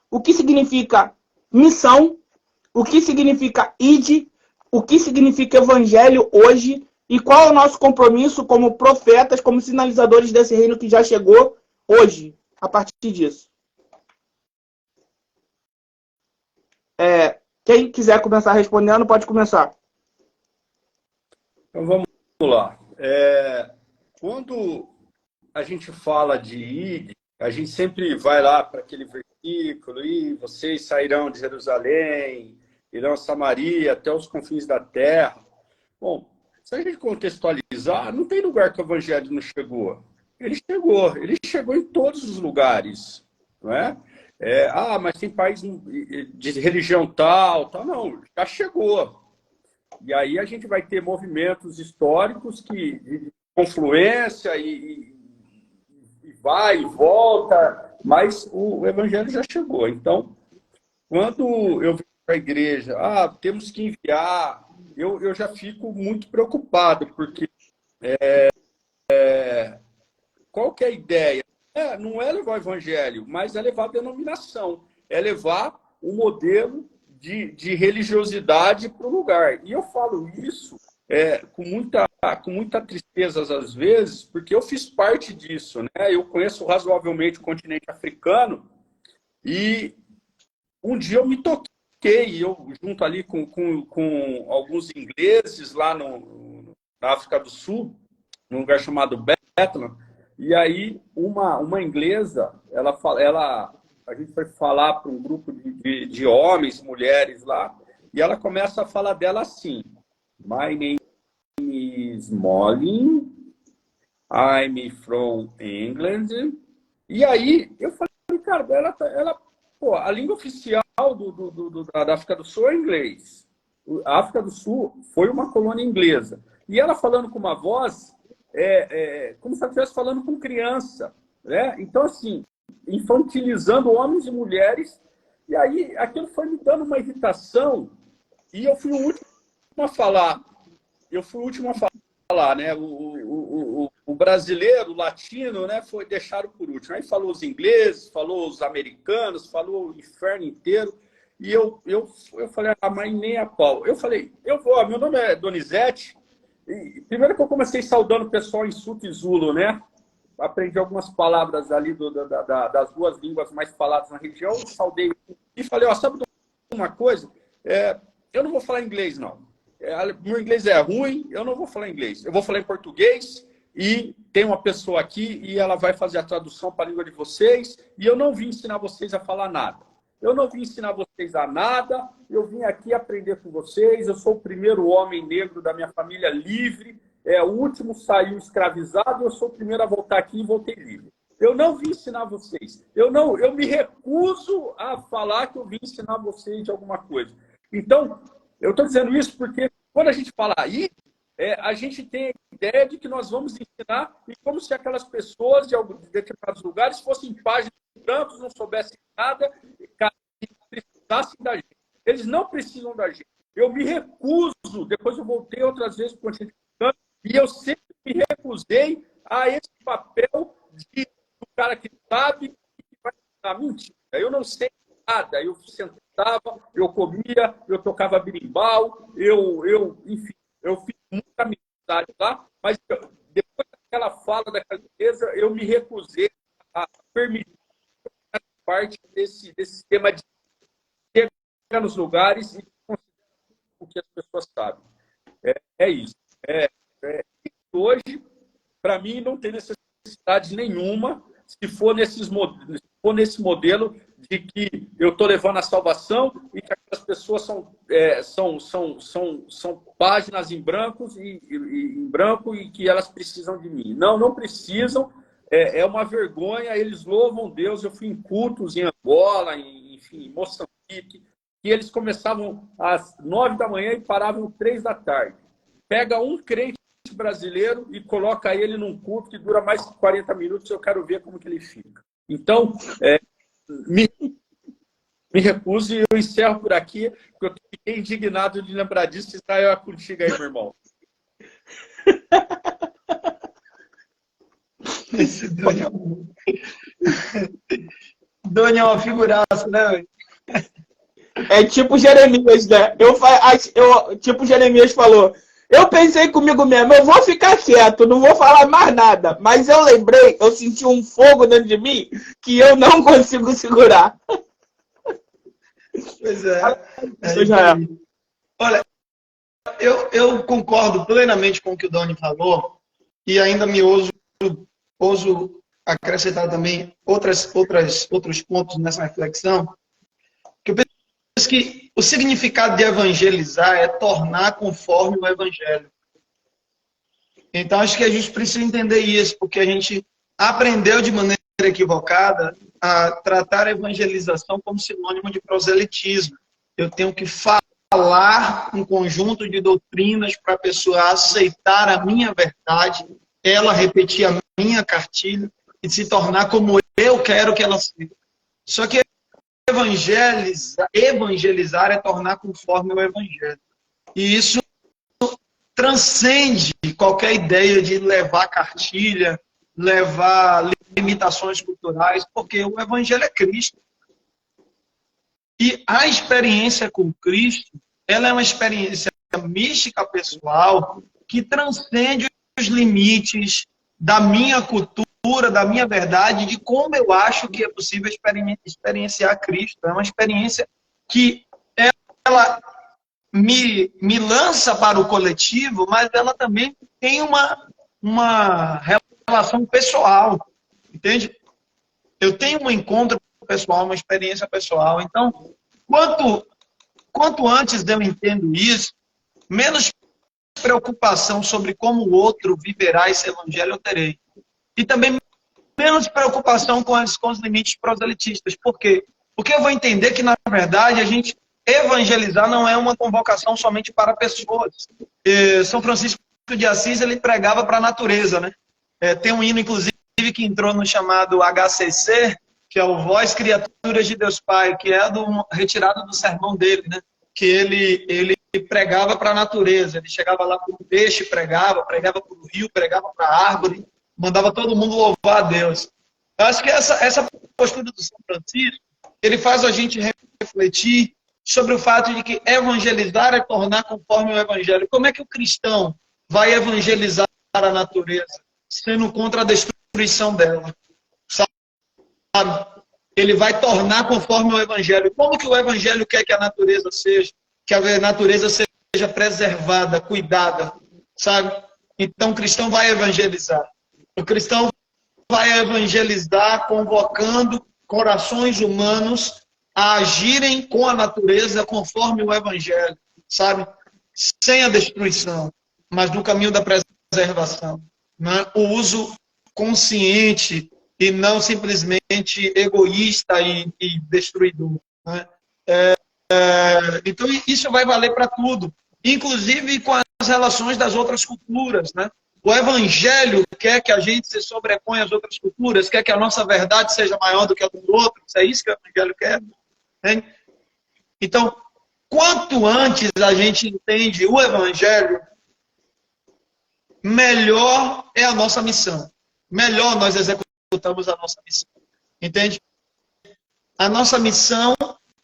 o que significa missão, o que significa ide, o que significa evangelho hoje e qual é o nosso compromisso como profetas, como sinalizadores desse reino que já chegou hoje, a partir disso. Quem quiser começar respondendo, pode começar. Então vamos lá. Quando a gente fala de id, a gente sempre vai lá para aquele versículo: e vocês sairão de Jerusalém, irão a Samaria, até os confins da terra. Bom, se a gente contextualizar, não tem lugar que o evangelho não chegou. Ele chegou em todos os lugares, não é? Mas tem país de religião tal. Não, já chegou. E aí a gente vai ter movimentos históricos de confluência e vai e volta, mas o evangelho já chegou. Então, quando eu venho para a igreja, temos que enviar, eu já fico muito preocupado, porque qual que é a ideia? não é levar o evangelho, mas é levar a denominação, é levar o modelo de religiosidade para o lugar. E eu falo isso com muita tristeza às vezes, porque eu fiz parte disso, né? Eu conheço razoavelmente o continente africano e um dia eu me toquei, eu junto ali com alguns ingleses lá na África do Sul, num lugar chamado Bethlehem, e aí uma inglesa, a gente foi falar para um grupo de homens, mulheres lá, e ela começa a falar dela assim: My name is Molly, I'm from England. E aí eu falei, cara, pô, a língua oficial da África do Sul é inglês. A África do Sul foi uma colônia inglesa. E ela falando com uma voz como se ela estivesse falando com criança, né? Então, assim, infantilizando homens e mulheres. E aí aquilo foi me dando uma irritação. E eu fui o último a falar. Né? O brasileiro, o latino, né, foi deixado por último. Aí falou os ingleses, falou os americanos, falou o inferno inteiro. E eu falei, mas nem a pau. Eu falei, meu nome é Donizete. E primeiro que eu comecei saudando o pessoal em Suto e Zulo, né? Aprendi algumas palavras ali das duas línguas mais faladas na região. Saudei e falei, sabe uma coisa? Eu não vou falar inglês, não. Meu inglês é ruim, eu não vou falar inglês. Eu vou falar em português e tem uma pessoa aqui e ela vai fazer a tradução para a língua de vocês. E eu não vim ensinar vocês a falar nada. Eu não vim ensinar vocês a nada. Eu vim aqui aprender com vocês. Eu sou o primeiro homem negro da minha família livre. O último saiu escravizado. Eu sou o primeiro a voltar aqui e voltei livre. Eu não vim ensinar vocês. Eu me recuso a falar que eu vim ensinar vocês de alguma coisa. Então, eu estou dizendo isso porque quando a gente fala aí, a gente tem a ideia de que nós vamos ensinar e como se aquelas pessoas de determinados lugares fossem páginas brancos, não soubessem nada e precisassem da gente. Eles não precisam da gente. Eu me recuso, depois eu voltei outras vezes para o continente africano, e eu sempre me recusei a esse papel do cara que sabe e que vai ensinar. Mentira, eu não sei nada. Eu sentava, eu comia, eu tocava berimbau, enfim, eu fiz muita amizade lá, mas depois daquela fala daquela empresa, eu me recusei a permitir parte desse sistema de chegar nos lugares e considerar o que as pessoas sabem. É isso. Hoje, para mim, não tem necessidade nenhuma se for nesse modelo de que eu estou levando a salvação e que aquelas pessoas são páginas em branco e que elas precisam de mim. Não precisam. É uma vergonha. Eles louvam Deus. Eu fui em cultos em Angola, em Moçambique, que eles começavam às 9 da manhã e paravam às 3 da tarde. Pega um crente brasileiro e coloca ele num culto que dura mais de 40 minutos. Eu quero ver como que ele fica. Então, me recuso e eu encerro por aqui, porque eu fiquei indignado de lembrar disso. Israel, é contigo aí, meu irmão. Esse Doni é uma figuraça, né? É tipo Jeremias, né? Tipo Jeremias falou, eu pensei comigo mesmo, eu vou ficar quieto, não vou falar mais nada. Mas eu lembrei, eu senti um fogo dentro de mim que eu não consigo segurar. Pois olha, eu concordo plenamente com o que o Doni falou e ainda me ouso acrescentar também outros pontos nessa reflexão. Que eu penso que o significado de evangelizar é tornar conforme o evangelho. Então, acho que a gente precisa entender isso, porque a gente aprendeu de maneira equivocada a tratar a evangelização como sinônimo de proselitismo. Eu tenho que falar um conjunto de doutrinas para a pessoa aceitar a minha verdade, ela repetir a minha cartilha e se tornar como eu quero que ela seja. Só que evangelizar é tornar conforme o evangelho. E isso transcende qualquer ideia de levar cartilha, levar limitações culturais, porque o Evangelho é Cristo. E a experiência com Cristo, ela é uma experiência mística pessoal que transcende os limites da minha cultura, da minha verdade, de como eu acho que é possível experienciar Cristo. É uma experiência que ela me lança para o coletivo, mas ela também tem uma relação pessoal, entende? Eu tenho um encontro pessoal, uma experiência pessoal. Então, quanto antes eu entendo isso, menos preocupação sobre como o outro viverá esse evangelho eu terei. E também menos preocupação com os limites proselitistas. Por quê? Porque eu vou entender que, na verdade, a gente evangelizar não é uma convocação somente para pessoas. São Francisco de Assis, ele pregava para a natureza, né? Tem um hino, inclusive, que entrou no chamado HCC, que é o Vós Criaturas de Deus Pai, que é retirado do sermão dele, né? Que ele pregava para a natureza. Ele chegava lá para o peixe, pregava para o rio, pregava para a árvore, mandava todo mundo louvar a Deus. Eu acho que essa postura do São Francisco, ele faz a gente refletir sobre o fato de que evangelizar é tornar conforme o evangelho. Como é que o cristão vai evangelizar a natureza, sendo contra a destruição dela? Sabe? Ele vai tornar conforme o evangelho. Como que o evangelho quer que a natureza seja? Que a natureza seja preservada, cuidada, sabe? Então o cristão vai evangelizar. O cristão vai evangelizar convocando corações humanos a agirem com a natureza conforme o evangelho, sabe? Sem a destruição, mas no caminho da preservação. Né? O uso consciente e não simplesmente egoísta e destruidor. Né? Então, isso vai valer para tudo, inclusive com as relações das outras culturas. Né? O Evangelho quer que a gente se sobreponha às outras culturas, quer que a nossa verdade seja maior do que a dos outros. É isso que o Evangelho quer. Né? Então, quanto antes a gente entende o Evangelho, melhor é a nossa missão. Melhor nós executamos a nossa missão. Entende? A nossa missão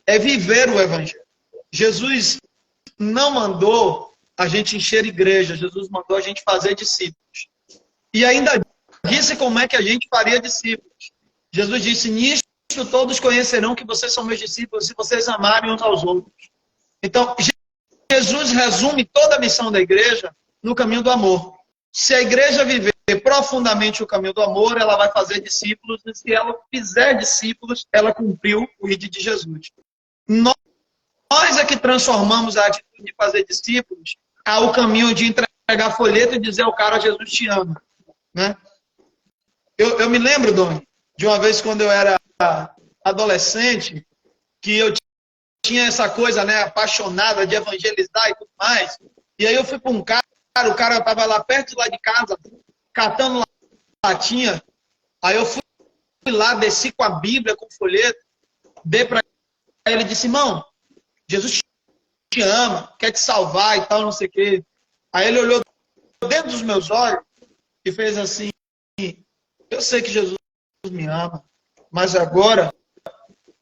é viver o Evangelho. Jesus não mandou a gente encher igreja, Jesus mandou a gente fazer discípulos. E ainda disse como é que a gente faria discípulos. Jesus disse, nisto todos conhecerão que vocês são meus discípulos, se vocês amarem uns aos outros. Então, Jesus resume toda a missão da igreja no caminho do amor. Se a igreja viver profundamente o caminho do amor, ela vai fazer discípulos, e se ela fizer discípulos, ela cumpriu o ID de Jesus. Nós é que transformamos a atitude de fazer discípulos ao caminho de entregar folheto e dizer ao cara, Jesus te ama. Né? Eu me lembro, Doni, de uma vez quando eu era adolescente, que eu tinha essa coisa, né, apaixonada de evangelizar e tudo mais, e aí eu fui para um cara, o cara estava lá perto lá de casa, catando latinha, aí eu fui lá, desci com a Bíblia, com o folheto, dei para ele e disse, irmão, Jesus te ama, quer te salvar e tal, não sei o quê. Aí ele olhou dentro dos meus olhos e fez assim, eu sei que Jesus me ama, mas agora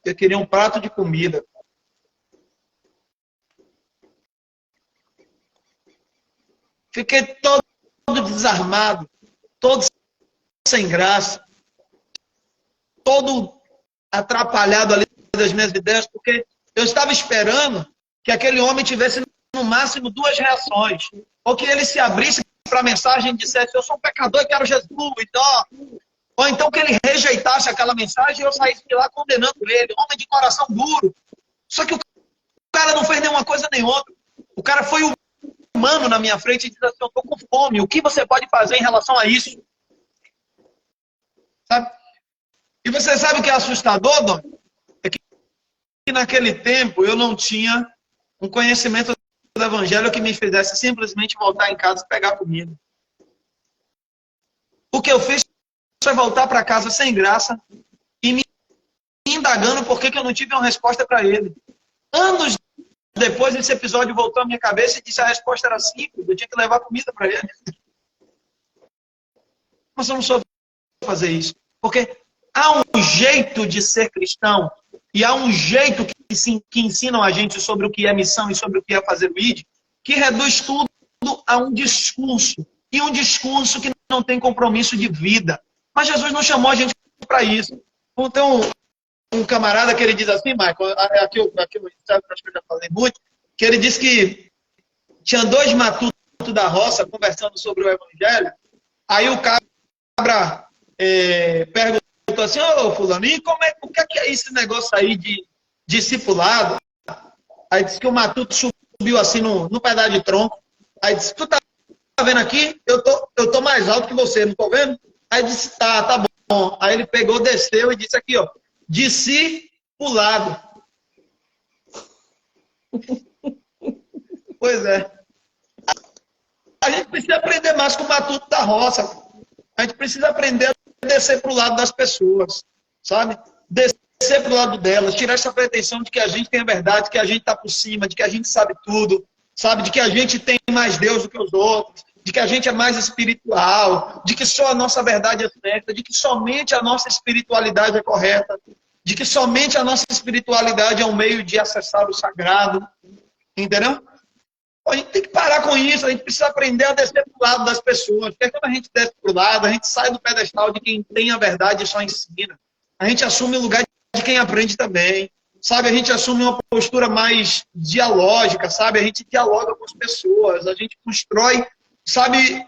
eu queria um prato de comida. Fiquei todo desarmado, todo sem graça, todo atrapalhado ali das minhas ideias, porque eu estava esperando que aquele homem tivesse no máximo duas reações. Ou que ele se abrisse para a mensagem e dissesse, eu sou um pecador e quero Jesus. Então, ou então que ele rejeitasse aquela mensagem e eu saísse de lá condenando ele. Homem de coração duro. Só que o cara não fez nenhuma coisa nem outra. O cara foi humano na minha frente e disse assim, eu estou com fome. O que você pode fazer em relação a isso? Sabe? E você sabe o que é assustador, Dom? É que naquele tempo eu não tinha um conhecimento do Evangelho que me fizesse simplesmente voltar em casa e pegar comida. O que eu fiz foi voltar para casa sem graça e me indagando por que eu não tive uma resposta para ele. Anos depois, esse episódio voltou à minha cabeça e disse a resposta era simples, eu tinha que levar comida para ele. Mas eu não soube fazer isso. Porque há um jeito de ser cristão e há um jeito que ensinam a gente sobre o que é missão e sobre o que é fazer o ID, que reduz tudo a um discurso. E um discurso que não tem compromisso de vida. Mas Jesus não chamou a gente para isso. Então, um camarada que ele diz assim, Michael, aqui eu acho que eu já falei muito, que ele disse que tinha dois matutos da roça conversando sobre o evangelho. Aí o cabra perguntou assim, ô fulano, e o que é esse negócio aí de discipulado? Aí disse que o matuto subiu assim no pedaço de tronco. Aí disse, tu tá vendo aqui? Eu tô mais alto que você, não tô vendo? Aí disse, tá bom. Aí ele pegou, desceu e disse aqui, ó, discipulado. Pois é. A gente precisa aprender mais com o matuto da roça. A gente precisa aprender a descer pro lado das pessoas, sabe? Descer pro lado delas, tirar essa pretensão de que a gente tem a verdade, de que a gente tá por cima, de que a gente sabe tudo, sabe? De que a gente tem mais Deus do que os outros, de que a gente é mais espiritual, de que só a nossa verdade é certa, de que somente a nossa espiritualidade é correta, de que somente a nossa espiritualidade é um meio de acessar o sagrado, entendeu? A gente tem que parar com isso, a gente precisa aprender a descer pro lado das pessoas, porque quando a gente desce pro lado, a gente sai do pedestal de quem tem a verdade e só ensina. A gente assume o lugar de quem aprende também, sabe? A gente assume uma postura mais dialógica, sabe? A gente dialoga com as pessoas, a gente constrói, sabe,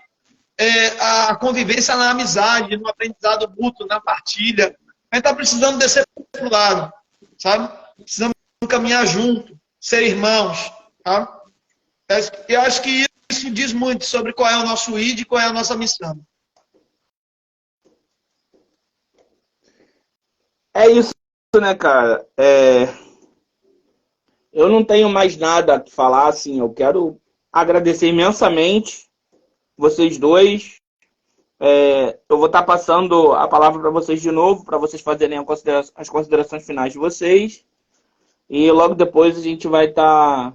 a convivência na amizade, no aprendizado mútuo, na partilha. A gente está precisando descer para o lado, sabe? Precisamos caminhar junto, ser irmãos, tá? Eu acho que isso diz muito sobre qual é o nosso ID e qual é a nossa missão. É isso, né, cara? Eu não tenho mais nada a falar, assim. Eu quero agradecer imensamente vocês dois. Eu vou estar passando a palavra para vocês de novo, para vocês fazerem as considerações finais de vocês. E logo depois a gente vai estar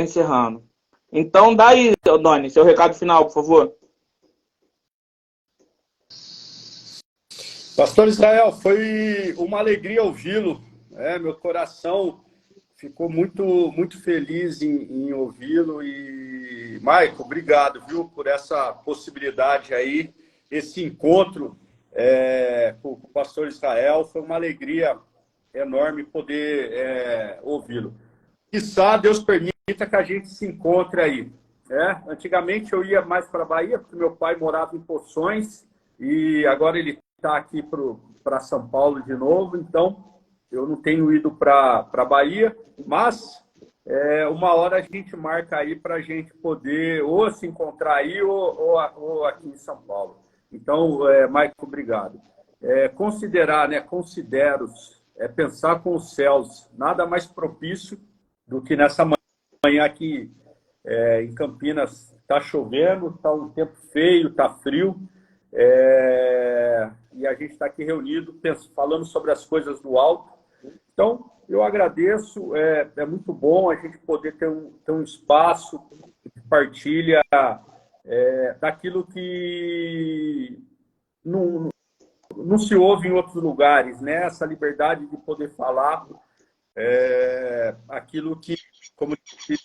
encerrando. Então, dá aí, Doni, seu recado final, por favor. Pastor Israel, foi uma alegria ouvi-lo. Meu coração ficou muito feliz em ouvi-lo. E, Maico, obrigado, viu, por essa possibilidade aí, esse encontro com o pastor Israel. Foi uma alegria enorme poder ouvi-lo. Quizá Deus permita que a gente se encontre aí. Antigamente eu ia mais para a Bahia, porque meu pai morava em Poções, e agora ele está aqui para São Paulo de novo, então eu não tenho ido para a Bahia, mas uma hora a gente marca aí para a gente poder ou se encontrar aí ou aqui em São Paulo. Então, Maico, obrigado. Considero pensar com os céus, nada mais propício do que nessa manhã aqui em Campinas. Está chovendo, está um tempo feio, está frio, e a gente está aqui reunido falando sobre as coisas do alto. Então, eu agradeço, é muito bom a gente poder ter um espaço de partilha daquilo que não se ouve em outros lugares, né? Essa liberdade de poder falar aquilo que, como disse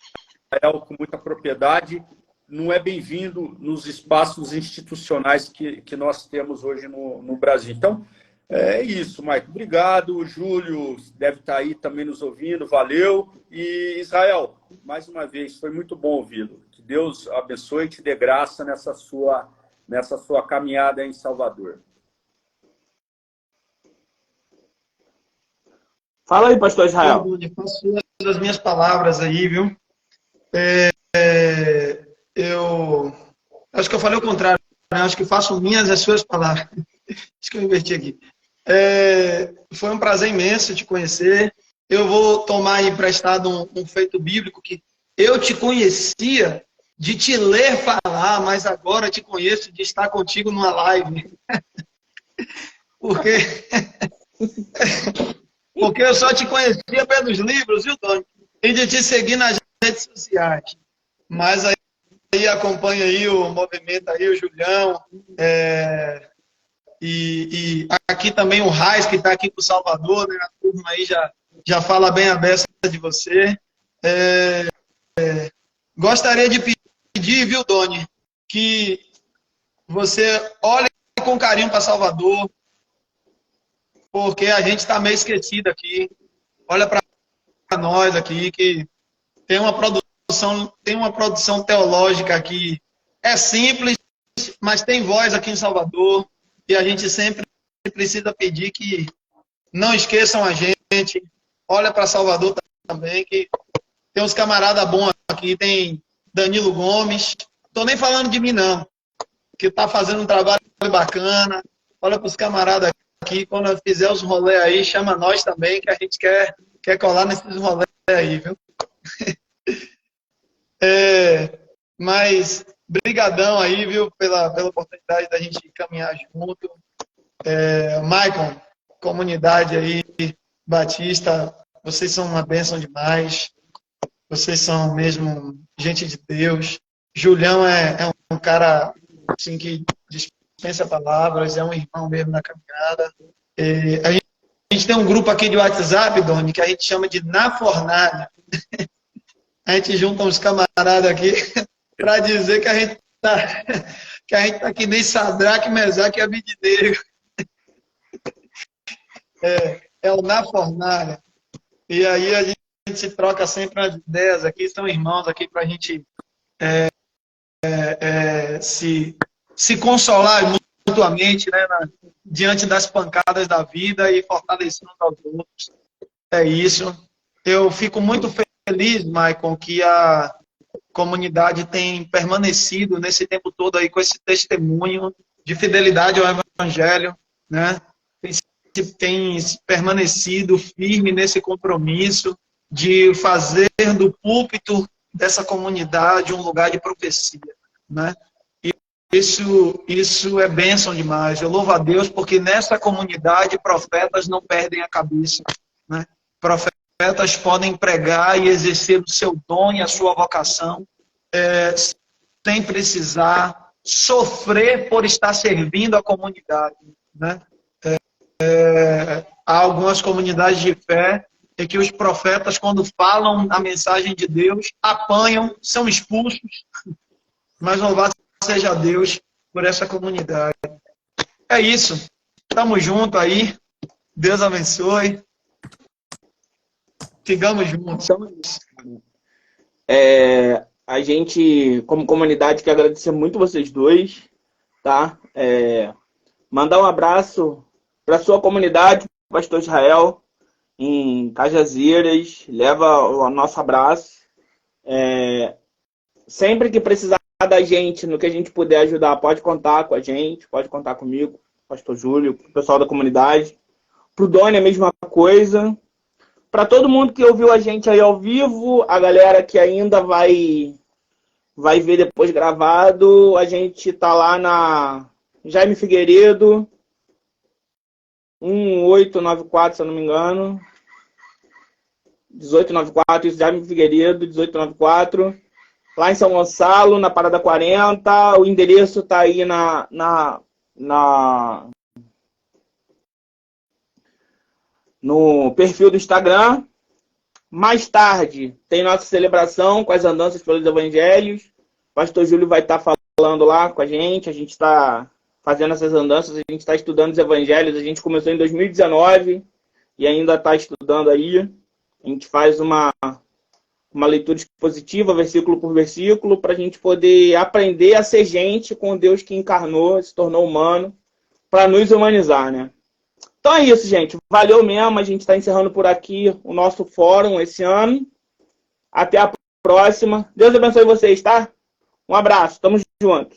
Israel, com muita propriedade, não é bem-vindo nos espaços institucionais que nós temos hoje no Brasil. Então, é isso, Maico. Obrigado. O Júlio deve estar aí também nos ouvindo. Valeu. E, Israel, mais uma vez, foi muito bom ouvi-lo. Que Deus abençoe e te dê graça nessa sua caminhada em Salvador. Fala aí, pastor Israel. Faço as minhas palavras aí, viu? Eu acho que eu falei o contrário, né? Acho que faço minhas as suas palavras. Acho que eu inverti aqui. Foi um prazer imenso te conhecer. Eu vou tomar emprestado um feito bíblico que eu te conhecia de te ler falar, mas agora te conheço de estar contigo numa live. Porque eu só te conhecia pelos livros, viu, Tony? E de te seguir nas redes sociais. Mas aí acompanha aí o movimento aí, o Julião. E aqui também o Raiz, que está aqui com o Salvador, né? A turma aí já fala bem a beça de você. Gostaria de pedir, viu, Doni, que você olhe com carinho para Salvador, porque a gente está meio esquecido aqui. Olha para nós aqui, que tem uma produção teológica aqui. É simples, mas tem voz aqui em Salvador. E a gente sempre precisa pedir que não esqueçam a gente. Olha para Salvador também, que tem uns camaradas bons aqui. Tem Danilo Gomes. Estou nem falando de mim, não. Que está fazendo um trabalho bacana. Olha para os camaradas aqui. Quando eu fizer os rolês aí, chama nós também, que a gente quer colar nesses rolês aí, viu? Mas brigadão aí, viu, pela oportunidade da gente caminhar junto. Maicon, comunidade aí, Batista, vocês são uma bênção demais. Vocês são mesmo gente de Deus. Julião é um cara assim, que dispensa palavras, é um irmão mesmo na caminhada. A gente tem um grupo aqui de WhatsApp, Doni, que a gente chama de Na Fornalha. A gente junta uns camaradas aqui para dizer que a gente tá que nem Sadraque, Mesaque e Abidineiro. É o Na Fornalha. E aí a gente se troca sempre as ideias aqui, são irmãos aqui para a gente se consolar mutuamente, né, diante das pancadas da vida e fortalecendo uns aos outros. É isso. Eu fico muito feliz, Maicon, que a comunidade tem permanecido nesse tempo todo aí com esse testemunho de fidelidade ao Evangelho, né? Tem permanecido firme nesse compromisso de fazer do púlpito dessa comunidade um lugar de profecia, né? E isso é bênção demais. Eu louvo a Deus porque nessa comunidade profetas não perdem a cabeça, né? Profetas podem pregar e exercer o seu dom e a sua vocação sem precisar sofrer por estar servindo a comunidade, né? Há algumas comunidades de fé em que os profetas, quando falam a mensagem de Deus, apanham, são expulsos, mas louvado seja Deus por essa comunidade. É isso. Estamos juntos aí. Deus abençoe. Sigamos juntos. A gente, como comunidade, quer agradecer muito vocês dois, tá? Mandar um abraço para a sua comunidade, Pastor Israel, em Cajazeiras. Leva o nosso abraço. Sempre que precisar da gente, no que a gente puder ajudar, pode contar com a gente, pode contar comigo, Pastor Júlio, o pessoal da comunidade. Pro Doni a mesma coisa. Para todo mundo que ouviu a gente aí ao vivo, a galera que ainda vai ver depois gravado, a gente tá lá na Jaime Figueiredo, 1894, se eu não me engano. 1894, isso, Jaime Figueiredo, 1894. Lá em São Gonçalo, na Parada 40. O endereço tá aí no perfil do Instagram. Mais tarde, tem nossa celebração com as andanças pelos evangelhos. O Pastor Júlio vai estar falando lá com a gente está fazendo essas andanças, a gente está estudando os evangelhos. A gente começou em 2019 e ainda está estudando aí. A gente faz uma leitura expositiva, versículo por versículo, para a gente poder aprender a ser gente com Deus que encarnou, se tornou humano, para nos humanizar, né? Então é isso, gente. Valeu mesmo. A gente está encerrando por aqui o nosso fórum esse ano. Até a próxima. Deus abençoe vocês, tá? Um abraço. Tamo junto.